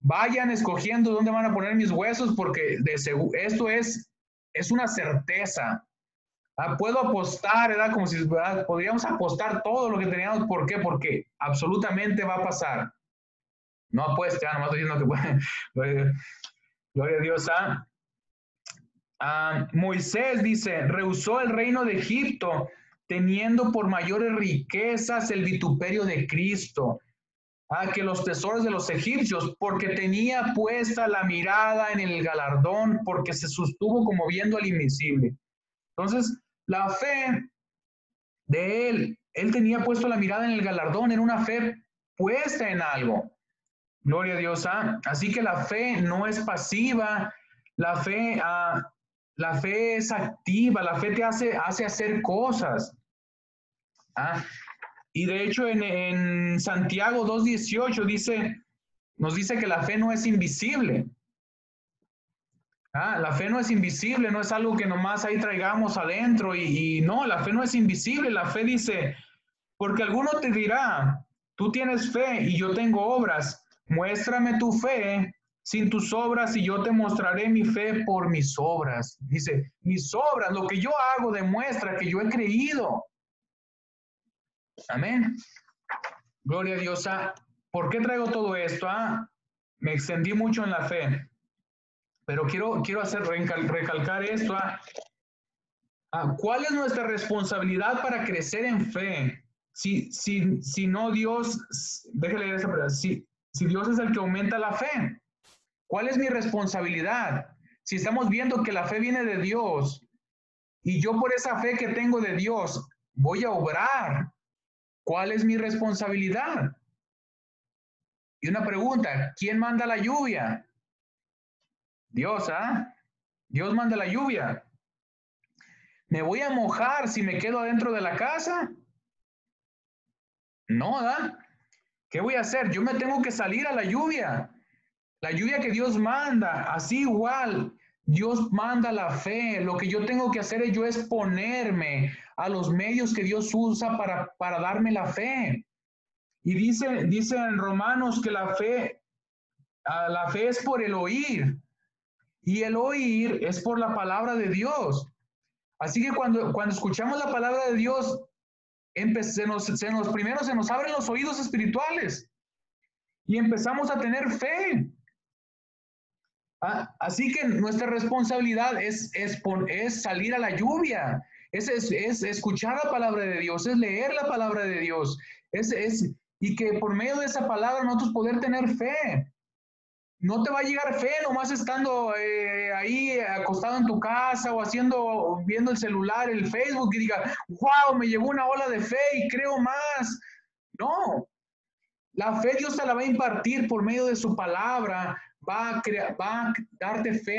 vayan escogiendo dónde van a poner mis huesos, porque esto es una certeza. Puedo apostar, ¿verdad? Como si podríamos apostar todo lo que teníamos. ¿Por qué? Porque absolutamente va a pasar. No apueste, nomás estoy diciendo que puede. Gloria a Dios. Moisés dice, rehusó el reino de Egipto, teniendo por mayores riquezas el vituperio de Cristo, que los tesoros de los egipcios, porque tenía puesta la mirada en el galardón, porque se sostuvo como viendo al invisible. Entonces, la fe de él tenía puesto la mirada en el galardón, era una fe puesta en algo. Gloria a Dios. Así que la fe no es pasiva, la fe es activa, la fe te hace hacer cosas. Y de hecho en Santiago 2:18 nos dice que la fe no es invisible. La fe no es invisible, no es algo que nomás ahí traigamos adentro y no, la fe no es invisible. La fe dice, porque alguno te dirá, tú tienes fe y yo tengo obras, muéstrame tu fe sin tus obras y yo te mostraré mi fe por mis obras. Dice, mis obras, lo que yo hago demuestra que yo he creído. Amén. Gloria a Dios. ¿Por qué traigo todo esto? Me extendí mucho en la fe, pero quiero recalcar esto. ¿Cuál es nuestra responsabilidad para crecer en fe? Si no Dios, déjale leer esa palabra, si Dios es el que aumenta la fe, ¿cuál es mi responsabilidad? Si estamos viendo que la fe viene de Dios y yo por esa fe que tengo de Dios voy a obrar, ¿cuál es mi responsabilidad? Y una pregunta, ¿quién manda la lluvia? Dios, Dios manda la lluvia. ¿Me voy a mojar si me quedo adentro de la casa? No, ¿qué voy a hacer? Yo me tengo que salir a la lluvia que Dios manda. Así igual, Dios manda la fe. Lo que yo tengo que hacer yo es ponerme a los medios que Dios usa para darme la fe. Y dice en Romanos que la fe es por el oír. Y el oír es por la palabra de Dios. Así que cuando escuchamos la palabra de Dios, primero se nos abren los oídos espirituales y empezamos a tener fe. Así que nuestra responsabilidad es salir a la lluvia, es escuchar la palabra de Dios, es leer la palabra de Dios, y que por medio de esa palabra nosotros poder tener fe. No te va a llegar fe nomás estando ahí acostado en tu casa o viendo el celular, el Facebook, y diga, wow, me llegó una ola de fe y creo más. No, la fe Dios te la va a impartir por medio de su palabra, va a darte fe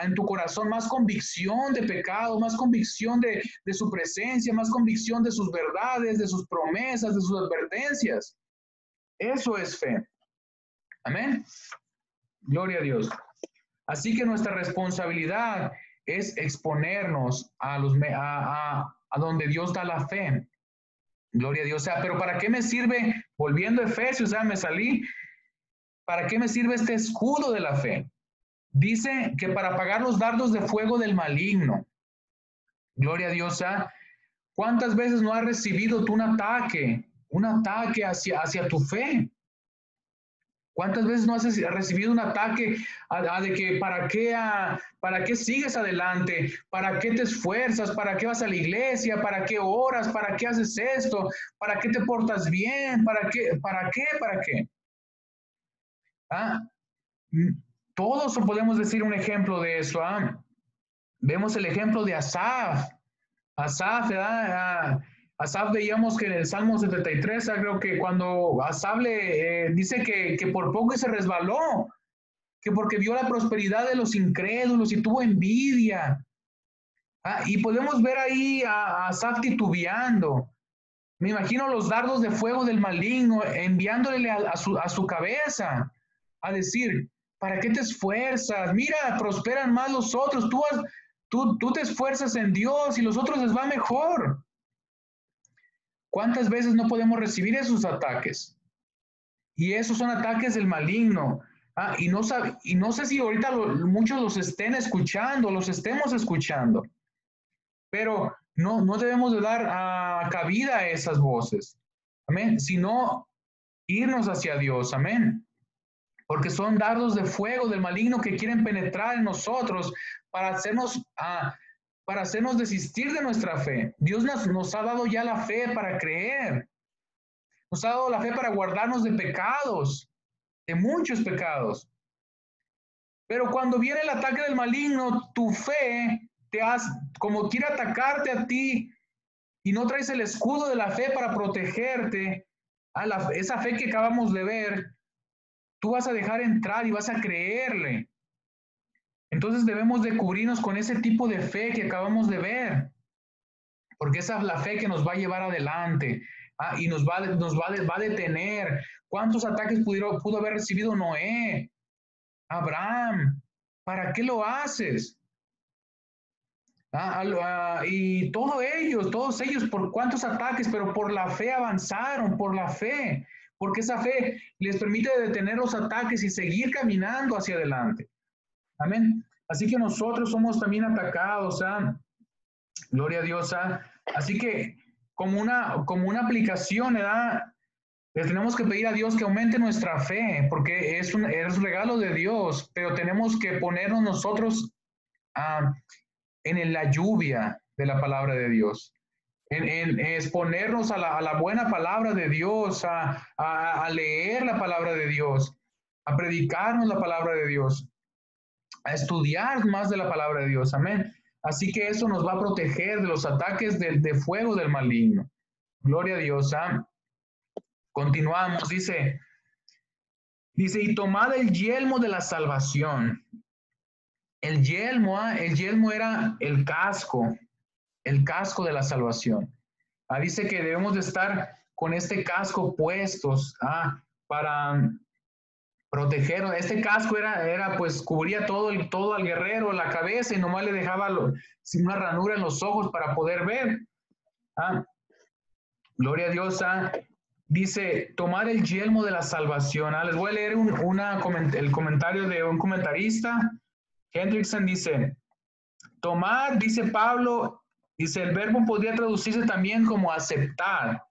en tu corazón, más convicción de pecado, más convicción de su presencia, más convicción de sus verdades, de sus promesas, de sus advertencias. Eso es fe. Amén. Gloria a Dios. Así que nuestra responsabilidad es exponernos a donde Dios da la fe. Gloria a Dios. Pero ¿para qué me sirve? Volviendo a Efesios, me salí. ¿Para qué me sirve este escudo de la fe? Dice que para apagar los dardos de fuego del maligno. Gloria a Dios. ¿Cuántas veces no has recibido tú un ataque hacia tu fe? ¿Cuántas veces no has recibido un ataque de que para qué sigues adelante? ¿Para qué te esfuerzas? ¿Para qué vas a la iglesia? ¿Para qué oras? ¿Para qué haces esto? ¿Para qué te portas bien? ¿Para qué? Todos podemos decir un ejemplo de eso. Vemos el ejemplo de Asaf. Asaf, Asaf veíamos que en el Salmo 73, creo que cuando Asaf le dice que por poco se resbaló, que porque vio la prosperidad de los incrédulos y tuvo envidia. Y podemos ver ahí a Asaf titubeando. Me imagino los dardos de fuego del maligno enviándole a su cabeza a decir, ¿para qué te esfuerzas? Mira, prosperan más los otros. Tú te esfuerzas en Dios y los otros les va mejor. ¿Cuántas veces no podemos recibir esos ataques? Y esos son ataques del maligno. Y no sé si ahorita muchos los estén escuchando, los estemos escuchando, pero no debemos de dar cabida a esas voces, amén, sino irnos hacia Dios, amén, porque son dardos de fuego del maligno que quieren penetrar en nosotros para hacernos desistir de nuestra fe. Dios nos ha dado ya la fe para creer, nos ha dado la fe para guardarnos de pecados, de muchos pecados. Pero cuando viene el ataque del maligno, tu fe como quiere atacarte a ti y no traes el escudo de la fe para protegerte, esa fe que acabamos de ver, tú vas a dejar entrar y vas a creerle. Entonces debemos de cubrirnos con ese tipo de fe que acabamos de ver, porque esa es la fe que nos va a llevar adelante y nos va a detener. ¿Cuántos ataques pudo haber recibido Noé? Abraham, ¿para qué lo haces? Y todos ellos, por cuántos ataques, pero por la fe avanzaron, por la fe, porque esa fe les permite detener los ataques y seguir caminando hacia adelante. Amén. Así que nosotros somos también atacados, gloria a Dios. Así que como una aplicación, le tenemos que pedir a Dios que aumente nuestra fe, porque es un regalo de Dios, pero tenemos que ponernos nosotros en la lluvia de la palabra de Dios, en exponernos a la buena palabra de Dios, a leer la palabra de Dios, a predicarnos la palabra de Dios, a estudiar más de la palabra de Dios. Amén. Así que eso nos va a proteger de los ataques de fuego del maligno. Gloria a Dios. Continuamos, dice, y tomad el yelmo de la salvación. El yelmo era el casco de la salvación. Dice que debemos de estar con este casco puestos para proteger. Este casco era pues cubría todo al guerrero, la cabeza, y nomás le dejaba una ranura en los ojos para poder ver. Gloria a Dios. Dice, tomar el yelmo de la salvación. Les voy a leer el comentario de un comentarista. Hendrickson dice, tomar, dice Pablo, dice, el verbo podría traducirse también como aceptar.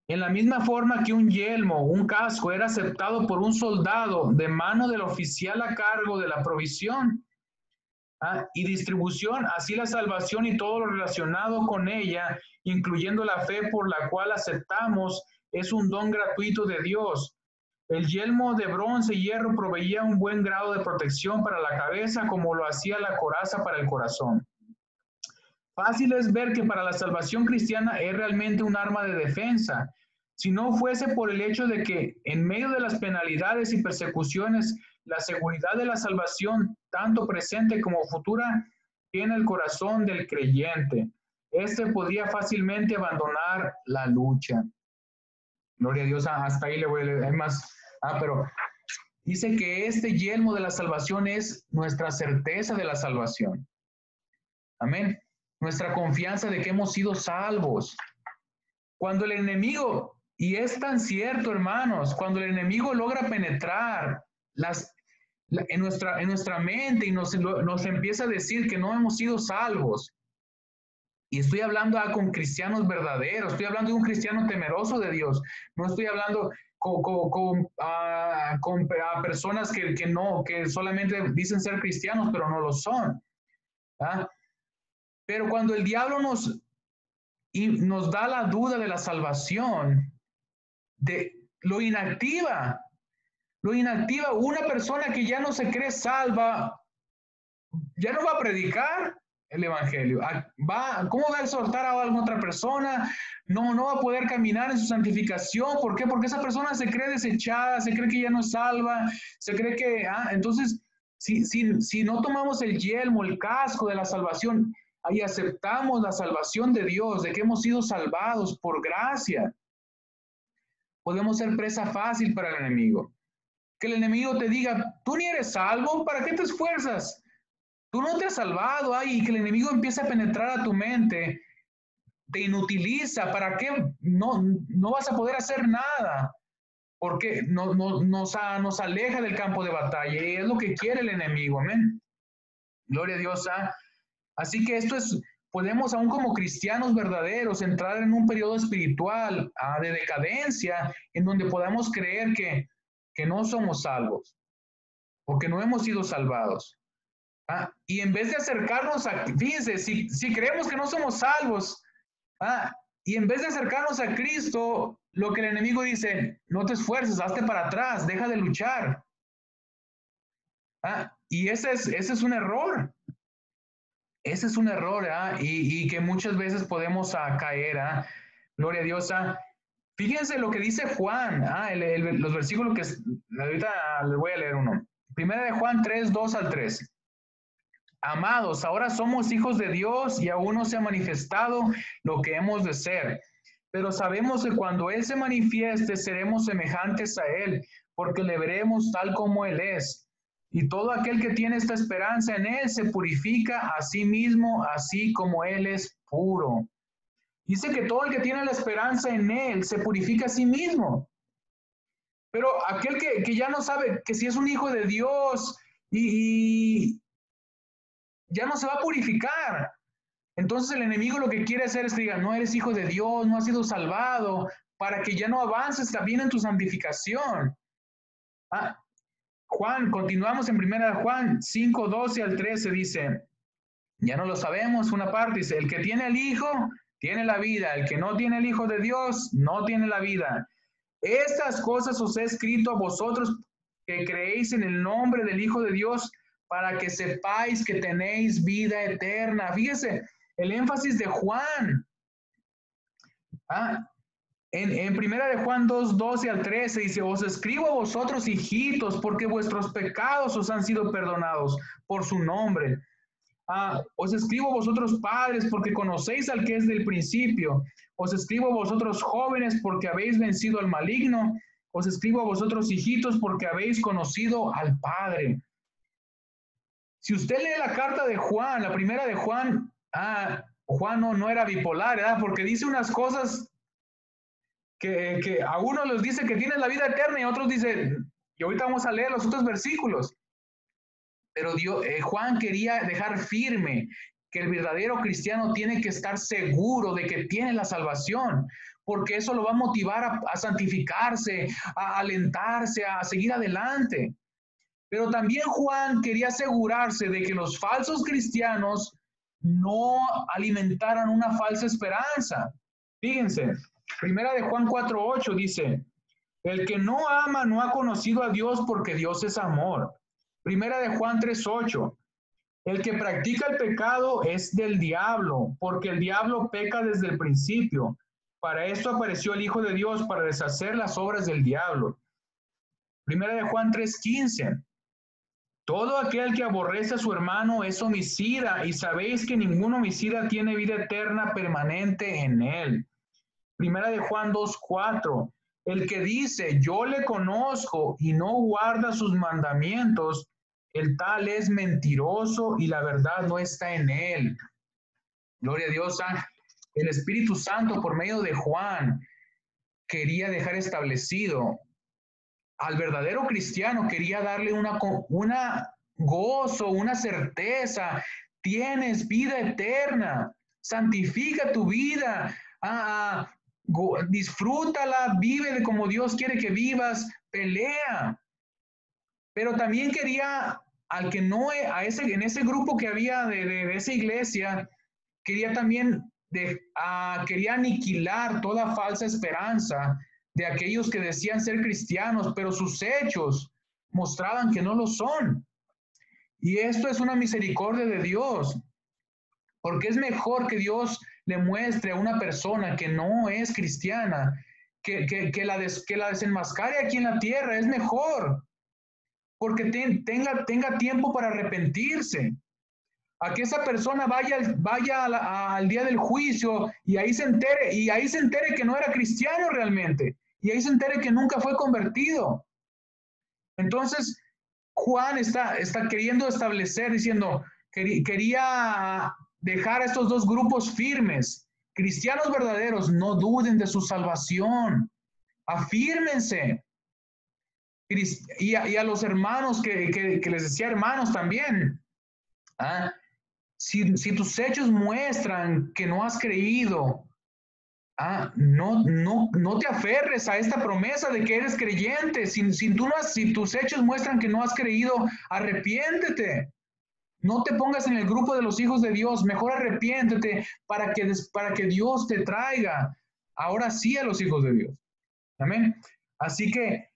En la misma forma que un yelmo, un casco, era aceptado por un soldado de mano del oficial a cargo de la provisión y distribución, así la salvación y todo lo relacionado con ella, incluyendo la fe por la cual aceptamos, es un don gratuito de Dios. El yelmo de bronce y hierro proveía un buen grado de protección para la cabeza, como lo hacía la coraza para el corazón. Fácil es ver que para la salvación cristiana es realmente un arma de defensa. Si no fuese por el hecho de que en medio de las penalidades y persecuciones, la seguridad de la salvación, tanto presente como futura, tiene el corazón del creyente. Este podría fácilmente abandonar la lucha. Gloria a Dios, hasta ahí le voy a leer. Hay más, pero dice que este yelmo de la salvación es nuestra certeza de la salvación. Amén. Nuestra confianza de que hemos sido salvos. Cuando el enemigo, y es tan cierto, hermanos, cuando el enemigo logra penetrar en nuestra mente y nos empieza a decir que no hemos sido salvos, y estoy hablando con cristianos verdaderos, estoy hablando de un cristiano temeroso de Dios, no estoy hablando con personas que solamente dicen ser cristianos, pero no lo son. Pero cuando el diablo nos da la duda de la salvación, lo inactiva, una persona que ya no se cree salva, ya no va a predicar el evangelio. ¿Cómo va a exhortar a alguna otra persona? No va a poder caminar en su santificación. ¿Por qué? Porque esa persona se cree desechada, se cree que ya no es salva, se cree que... entonces, si no tomamos el yelmo, el casco de la salvación, y aceptamos la salvación de Dios, de que hemos sido salvados por gracia, podemos ser presa fácil para el enemigo. Que el enemigo te diga, tú ni eres salvo, ¿para qué te esfuerzas? Tú no te has salvado, y que el enemigo empiece a penetrar a tu mente. te inutiliza. ¿Para qué? No vas a poder hacer nada, porque nos aleja del campo de batalla, y es lo que quiere el enemigo. Amén. Gloria a Dios. Así que podemos aún como cristianos verdaderos entrar en un periodo espiritual de decadencia, en donde podamos creer que no somos salvos, o que no hemos sido salvados. Y en vez de acercarnos fíjense, si creemos que no somos salvos, y en vez de acercarnos a Cristo, lo que el enemigo dice: no te esfuerces, hazte para atrás, deja de luchar. Y ese es un error. Ese es un error, y que muchas veces podemos caer. Gloria a Dios. Fíjense lo que dice Juan, los versículos que ahorita les voy a leer uno. Primera de Juan 3, 2 al 3. Amados, ahora somos hijos de Dios y aún no se ha manifestado lo que hemos de ser. Pero sabemos que cuando Él se manifieste, seremos semejantes a Él, porque le veremos tal como Él es. Y todo aquel que tiene esta esperanza en Él se purifica a sí mismo, así como Él es puro. Dice que todo el que tiene la esperanza en Él se purifica a sí mismo. Pero aquel que ya no sabe que si es un hijo de Dios y ya no se va a purificar. Entonces el enemigo lo que quiere hacer es que diga: no eres hijo de Dios, no has sido salvado, para que ya no avances también en tu santificación. Continuamos en 1 Juan 5, 12 al 13, dice, ya no lo sabemos, una parte dice: el que tiene el Hijo, tiene la vida; el que no tiene el Hijo de Dios, no tiene la vida. Estas cosas os he escrito a vosotros que creéis en el nombre del Hijo de Dios, para que sepáis que tenéis vida eterna. Fíjese el énfasis de Juan. En 1 Juan 2, 12 al 13 dice: os escribo a vosotros, hijitos, porque vuestros pecados os han sido perdonados por su nombre. Os escribo a vosotros, padres, porque conocéis al que es del principio. Os escribo a vosotros, jóvenes, porque habéis vencido al maligno. Os escribo a vosotros, hijitos, porque habéis conocido al Padre. Si usted lee la carta de Juan, la primera de Juan, Juan no era bipolar, ¿verdad? Porque dice unas cosas que a uno les dice que tienen la vida eterna, y a otros dice, y ahorita vamos a leer los otros versículos. Pero Juan quería dejar firme que el verdadero cristiano tiene que estar seguro de que tiene la salvación, porque eso lo va a motivar a santificarse, a alentarse, a seguir adelante. Pero también Juan quería asegurarse de que los falsos cristianos no alimentaran una falsa esperanza. Fíjense, 1 Juan 4:8 dice: el que no ama no ha conocido a Dios, porque Dios es amor. 1 Juan 3:8: el que practica el pecado es del diablo, porque el diablo peca desde el principio. Para esto apareció el Hijo de Dios, para deshacer las obras del diablo. 1 Juan 3:15: todo aquel que aborrece a su hermano es homicida, y sabéis que ningún homicida tiene vida eterna permanente en él. 1 Juan 2:4: el que dice yo le conozco y no guarda sus mandamientos, el tal es mentiroso y la verdad no está en él. Gloria a Dios. El Espíritu Santo, por medio de Juan, quería dejar establecido al verdadero cristiano, quería darle una gozo, una certeza: tienes vida eterna, santifica tu vida, disfrútala, vive de como Dios quiere que vivas, pelea. Pero también quería al que no, en ese grupo que había de esa iglesia, quería también quería aniquilar toda falsa esperanza de aquellos que decían ser cristianos, pero sus hechos mostraban que no lo son. Y esto es una misericordia de Dios, porque es mejor que Dios le muestre a una persona que no es cristiana, que la desenmascare aquí en la tierra. Es mejor, porque tenga tiempo para arrepentirse, a que esa persona vaya al día del juicio y ahí se entere que no era cristiano realmente, y ahí se entere que nunca fue convertido. Entonces Juan está queriendo establecer, diciendo, quería dejar a estos dos grupos firmes, Cristianos verdaderos, no duden de su salvación. Afírmense. Y a los hermanos que les decía hermanos también. Si tus hechos muestran que no has creído, no te aferres a esta promesa de que eres creyente. Si tus hechos muestran que no has creído, arrepiéntete. No te pongas en el grupo de los hijos de Dios. Mejor arrepiéntete para que Dios te traiga ahora sí a los hijos de Dios. Amén. Así que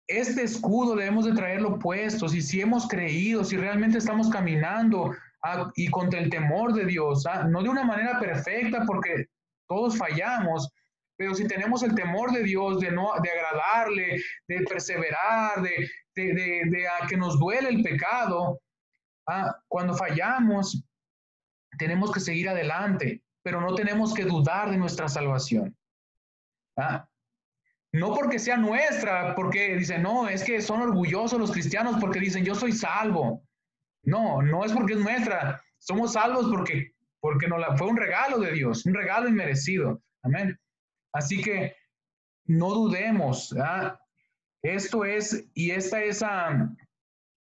este escudo debemos de traerlo puesto. Si hemos creído, si realmente estamos caminando y contra el temor de Dios, no de una manera perfecta porque todos fallamos, pero si tenemos el temor de Dios, de agradarle, de perseverar, de que nos duele el pecado, cuando fallamos, tenemos que seguir adelante, pero no tenemos que dudar de nuestra salvación. No porque sea nuestra, porque dicen, no, es que son orgullosos los cristianos porque dicen, yo soy salvo. No es porque es nuestra. Somos salvos porque fue un regalo de Dios, un regalo inmerecido. Amén. Así que no dudemos. Esta es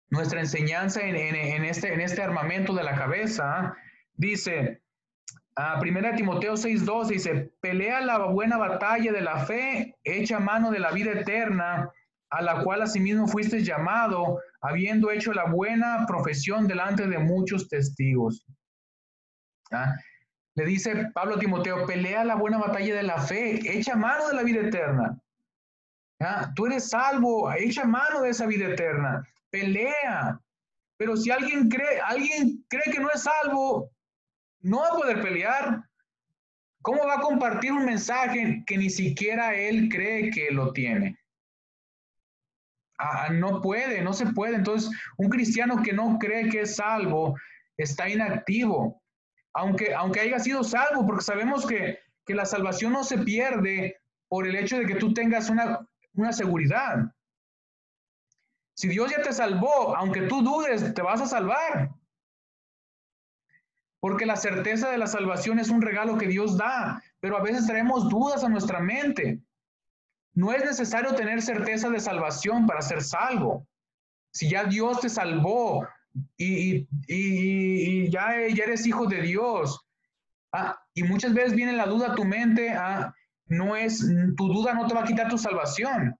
nuestra enseñanza en este armamento de la cabeza. Dice, 1 Timoteo 6:2 dice, pelea la buena batalla de la fe, echa mano de la vida eterna, a la cual asimismo fuiste llamado, habiendo hecho la buena profesión delante de muchos testigos. Le dice Pablo a Timoteo, pelea la buena batalla de la fe, echa mano de la vida eterna. Tú eres salvo, echa mano de esa vida eterna, pelea. Pero si alguien cree que no es salvo, no va a poder pelear. ¿Cómo va a compartir un mensaje que ni siquiera él cree que lo tiene? No puede, no se puede. Entonces, un cristiano que no cree que es salvo está inactivo. Aunque haya sido salvo, porque sabemos que la salvación no se pierde por el hecho de que tú tengas una seguridad. Si Dios ya te salvó, aunque tú dudes, te vas a salvar. Porque la certeza de la salvación es un regalo que Dios da, pero a veces traemos dudas a nuestra mente. No es necesario tener certeza de salvación para ser salvo. Si ya Dios te salvó y ya eres hijo de Dios, y muchas veces viene la duda a tu mente, tu duda no te va a quitar tu salvación.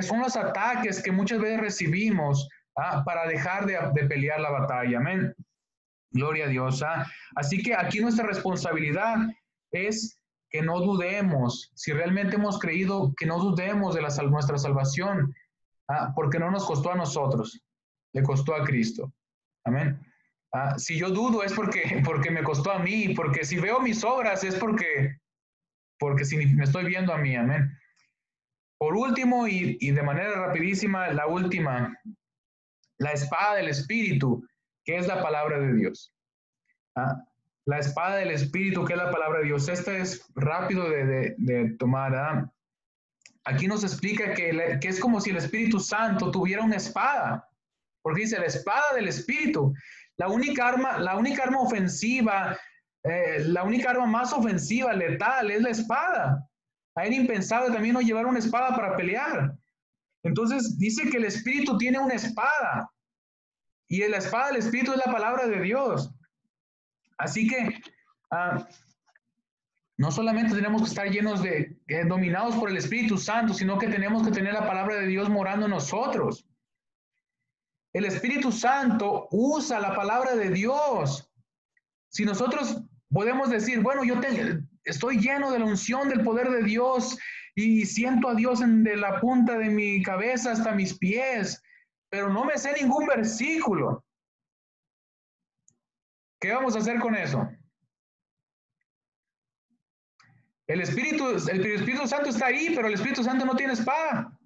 Son los ataques que muchas veces recibimos para dejar de pelear la batalla. Amén. Gloria a Dios. Así que aquí nuestra responsabilidad es que no dudemos, si realmente hemos creído, que no dudemos de nuestra salvación, porque no nos costó a nosotros, le costó a Cristo. Amén. Si yo dudo es porque me costó a mí, porque si veo mis obras es porque si me estoy viendo a mí. Amén. Por último, y de manera rapidísima, la última, la espada del Espíritu, que es la palabra de Dios. La espada del Espíritu, que es la palabra de Dios. Esta es rápido de tomar. Aquí nos explica que es como si el Espíritu Santo tuviera una espada, porque dice la espada del Espíritu. La única arma ofensiva, la única arma más ofensiva, letal, es la espada. Era impensable también no llevar una espada para pelear. Entonces dice que el Espíritu tiene una espada. Y la espada del Espíritu es la palabra de Dios. Así que no solamente tenemos que estar dominados por el Espíritu Santo, sino que tenemos que tener la palabra de Dios morando en nosotros. El Espíritu Santo usa la palabra de Dios. Si nosotros podemos decir, bueno, yo estoy lleno de la unción del poder de Dios y siento a Dios de la punta de mi cabeza hasta mis pies, pero no me sé ningún versículo. ¿Qué vamos a hacer con eso? El Espíritu Santo está ahí, pero el Espíritu Santo no tiene espada.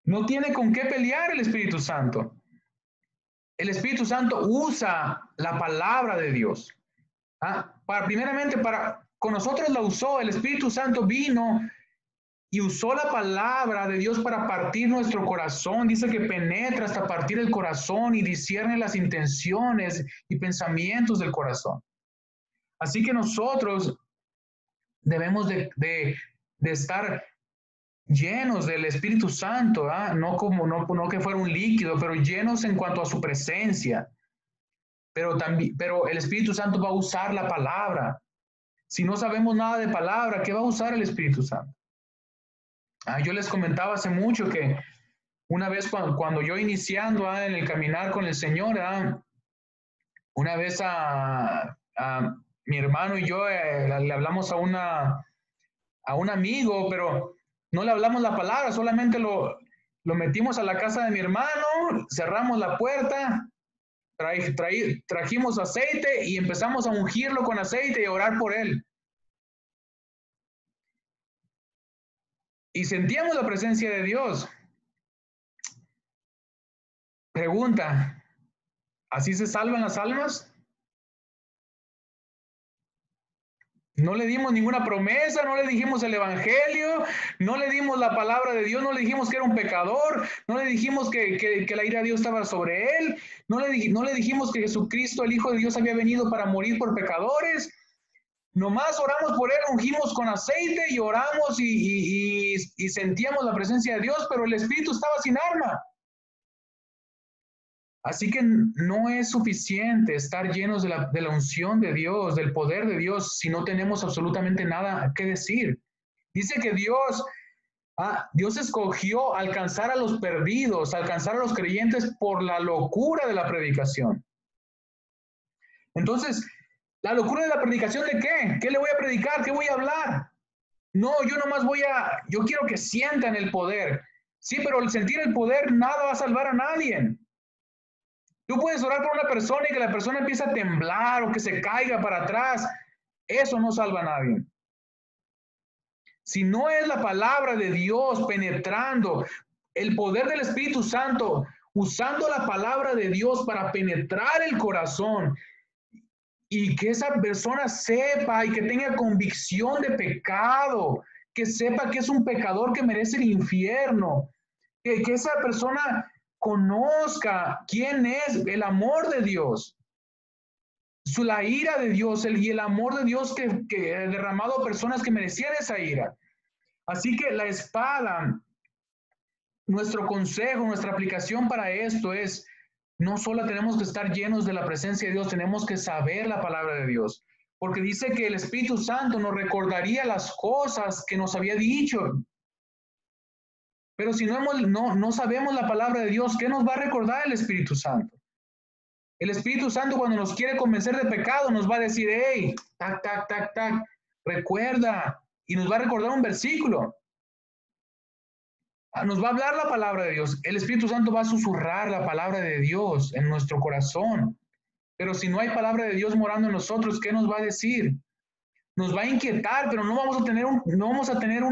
No tiene con qué pelear el Espíritu Santo. El Espíritu Santo usa la palabra de Dios. Primeramente, con nosotros la usó. El Espíritu Santo vino y usó la palabra de Dios para partir nuestro corazón. Dice que penetra hasta partir el corazón y discierne las intenciones y pensamientos del corazón. Así que nosotros debemos de estar llenos del Espíritu Santo, no que fuera un líquido, pero llenos en cuanto a su presencia. Pero el Espíritu Santo va a usar la palabra. Si no sabemos nada de palabra, ¿qué va a usar el Espíritu Santo? Yo les comentaba hace mucho que una vez cuando yo iniciando en el caminar con el Señor, una vez a mi hermano y yo le hablamos a un amigo, pero no le hablamos la palabra, solamente lo metimos a la casa de mi hermano, cerramos la puerta, trajimos aceite y empezamos a ungirlo con aceite y a orar por él. Y sentíamos la presencia de Dios. Pregunta, ¿así se salvan las almas? No le dimos ninguna promesa, no le dijimos el evangelio, no le dimos la palabra de Dios, no le dijimos que era un pecador, no le dijimos que la ira de Dios estaba sobre él, no le dijimos que Jesucristo, el Hijo de Dios, había venido para morir por pecadores. Nomás oramos por él, ungimos con aceite y oramos y sentíamos la presencia de Dios, pero el Espíritu estaba sin arma. Así que no es suficiente estar llenos de la unción de Dios, del poder de Dios, si no tenemos absolutamente nada que decir. Dice que Dios escogió alcanzar a los perdidos, alcanzar a los creyentes por la locura de la predicación. Entonces, ¿la locura de la predicación de qué? ¿Qué le voy a predicar? ¿Qué voy a hablar? No, yo nomás yo quiero que sientan el poder. Sí, pero al sentir el poder, nada va a salvar a nadie. Tú puedes orar por una persona y que la persona empiece a temblar o que se caiga para atrás. Eso no salva a nadie. Si no es la palabra de Dios penetrando, el poder del Espíritu Santo, usando la palabra de Dios para penetrar el corazón y que esa persona sepa y que tenga convicción de pecado, que sepa que es un pecador que merece el infierno, que esa persona conozca quién es el amor de Dios, la ira de Dios y el amor de Dios que derramado a personas que merecían esa ira. Así que la espada, nuestro consejo, nuestra aplicación para esto es, no solo tenemos que estar llenos de la presencia de Dios, tenemos que saber la palabra de Dios, porque dice que el Espíritu Santo nos recordaría las cosas que nos había dicho. Pero si no sabemos la palabra de Dios, ¿qué nos va a recordar el Espíritu Santo? El Espíritu Santo, cuando nos quiere convencer de pecado, nos va a decir, hey, tac, tac, tac, tac, recuerda, y nos va a recordar un versículo. Nos va a hablar la palabra de Dios. El Espíritu Santo va a susurrar la palabra de Dios en nuestro corazón. Pero si no hay palabra de Dios morando en nosotros, ¿qué nos va a decir? Nos va a inquietar, pero no vamos a tener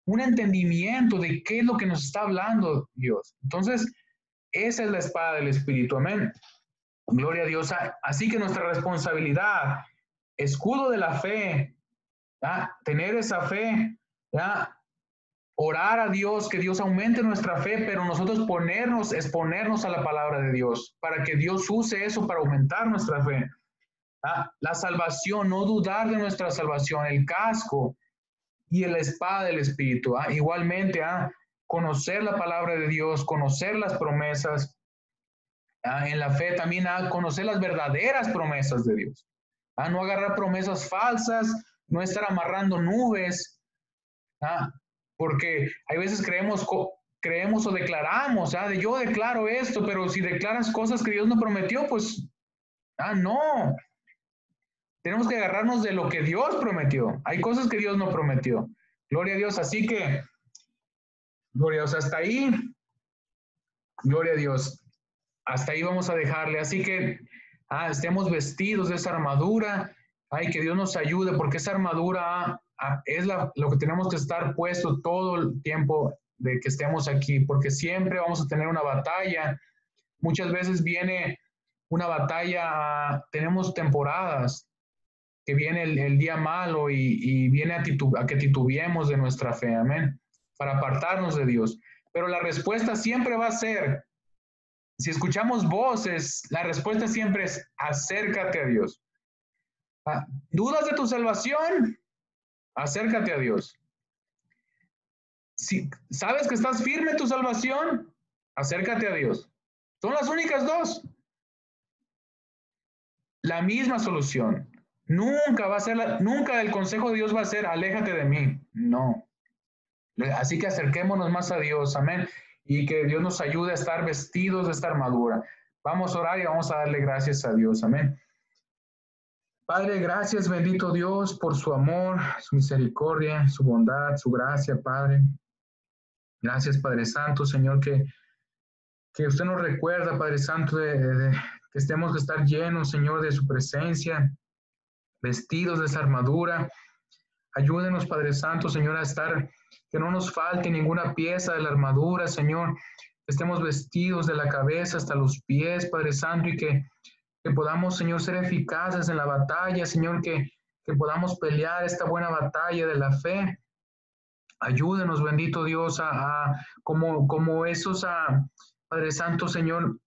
un entendimiento de qué es lo que nos está hablando Dios. Entonces, esa es la espada del Espíritu. Amén. Gloria a Dios. Así que nuestra responsabilidad, escudo de la fe, tener esa fe, orar a Dios, que Dios aumente nuestra fe, pero nosotros exponernos a la palabra de Dios, para que Dios use eso para aumentar nuestra fe. La salvación, no dudar de nuestra salvación, el casco y la espada del Espíritu. Igualmente, conocer la palabra de Dios, conocer las promesas. En la fe también conocer las verdaderas promesas de Dios. No agarrar promesas falsas, no estar amarrando nubes. Porque hay veces creemos o declaramos, yo declaro esto, pero si declaras cosas que Dios no prometió, pues, no. Tenemos que agarrarnos de lo que Dios prometió. Hay cosas que Dios no prometió. Gloria a Dios. Así que, gloria a Dios, hasta ahí. Gloria a Dios. Hasta ahí vamos a dejarle. Así que estemos vestidos de esa armadura. Que Dios nos ayude, porque esa armadura es lo que tenemos que estar puesto todo el tiempo de que estemos aquí, porque siempre vamos a tener una batalla. Muchas veces viene una batalla, tenemos temporadas que viene el día malo y viene a que titubeemos de nuestra fe, amén, para apartarnos de Dios. Pero la respuesta siempre va a ser, si escuchamos voces, la respuesta siempre es acércate a Dios. ¿Dudas de tu salvación? Acércate a Dios. Si sabes que estás firme en tu salvación, acércate a Dios. Son las únicas dos. La misma solución. Nunca el consejo de Dios va a ser, aléjate de mí. No. Así que acerquémonos más a Dios, amén. Y que Dios nos ayude a estar vestidos de esta armadura. Vamos a orar y vamos a darle gracias a Dios, amén. Padre, gracias, bendito Dios, por su amor, su misericordia, su bondad, su gracia, Padre. Gracias, Padre Santo, Señor, que usted nos recuerda, Padre Santo, que estemos que estar llenos, Señor, de su presencia, vestidos de esa armadura. Ayúdenos, Padre Santo, Señor, a estar, que no nos falte ninguna pieza de la armadura, Señor, que estemos vestidos de la cabeza hasta los pies, Padre Santo, y que podamos, Señor, ser eficaces en la batalla, Señor, que podamos pelear esta buena batalla de la fe. Ayúdenos, bendito Dios, como esos, Padre Santo, Señor,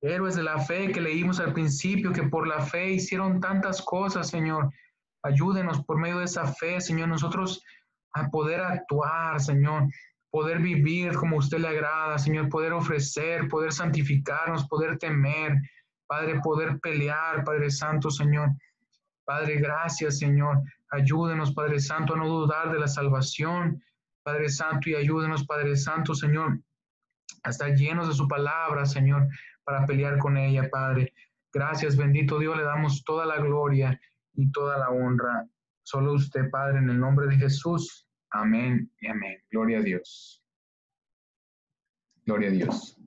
héroes de la fe que leímos al principio, que por la fe hicieron tantas cosas, Señor. Ayúdenos por medio de esa fe, Señor, nosotros a poder actuar, Señor, poder vivir como a usted le agrada, Señor, poder ofrecer, poder santificarnos, poder temer, Padre, poder pelear, Padre Santo, Señor. Padre, gracias, Señor. Ayúdenos, Padre Santo, a no dudar de la salvación, Padre Santo, y ayúdenos, Padre Santo, Señor, a estar llenos de su palabra, Señor, para pelear con ella, Padre. Gracias, bendito Dios, le damos toda la gloria y toda la honra. Solo usted, Padre, en el nombre de Jesús. Amén y amén. Gloria a Dios. Gloria a Dios.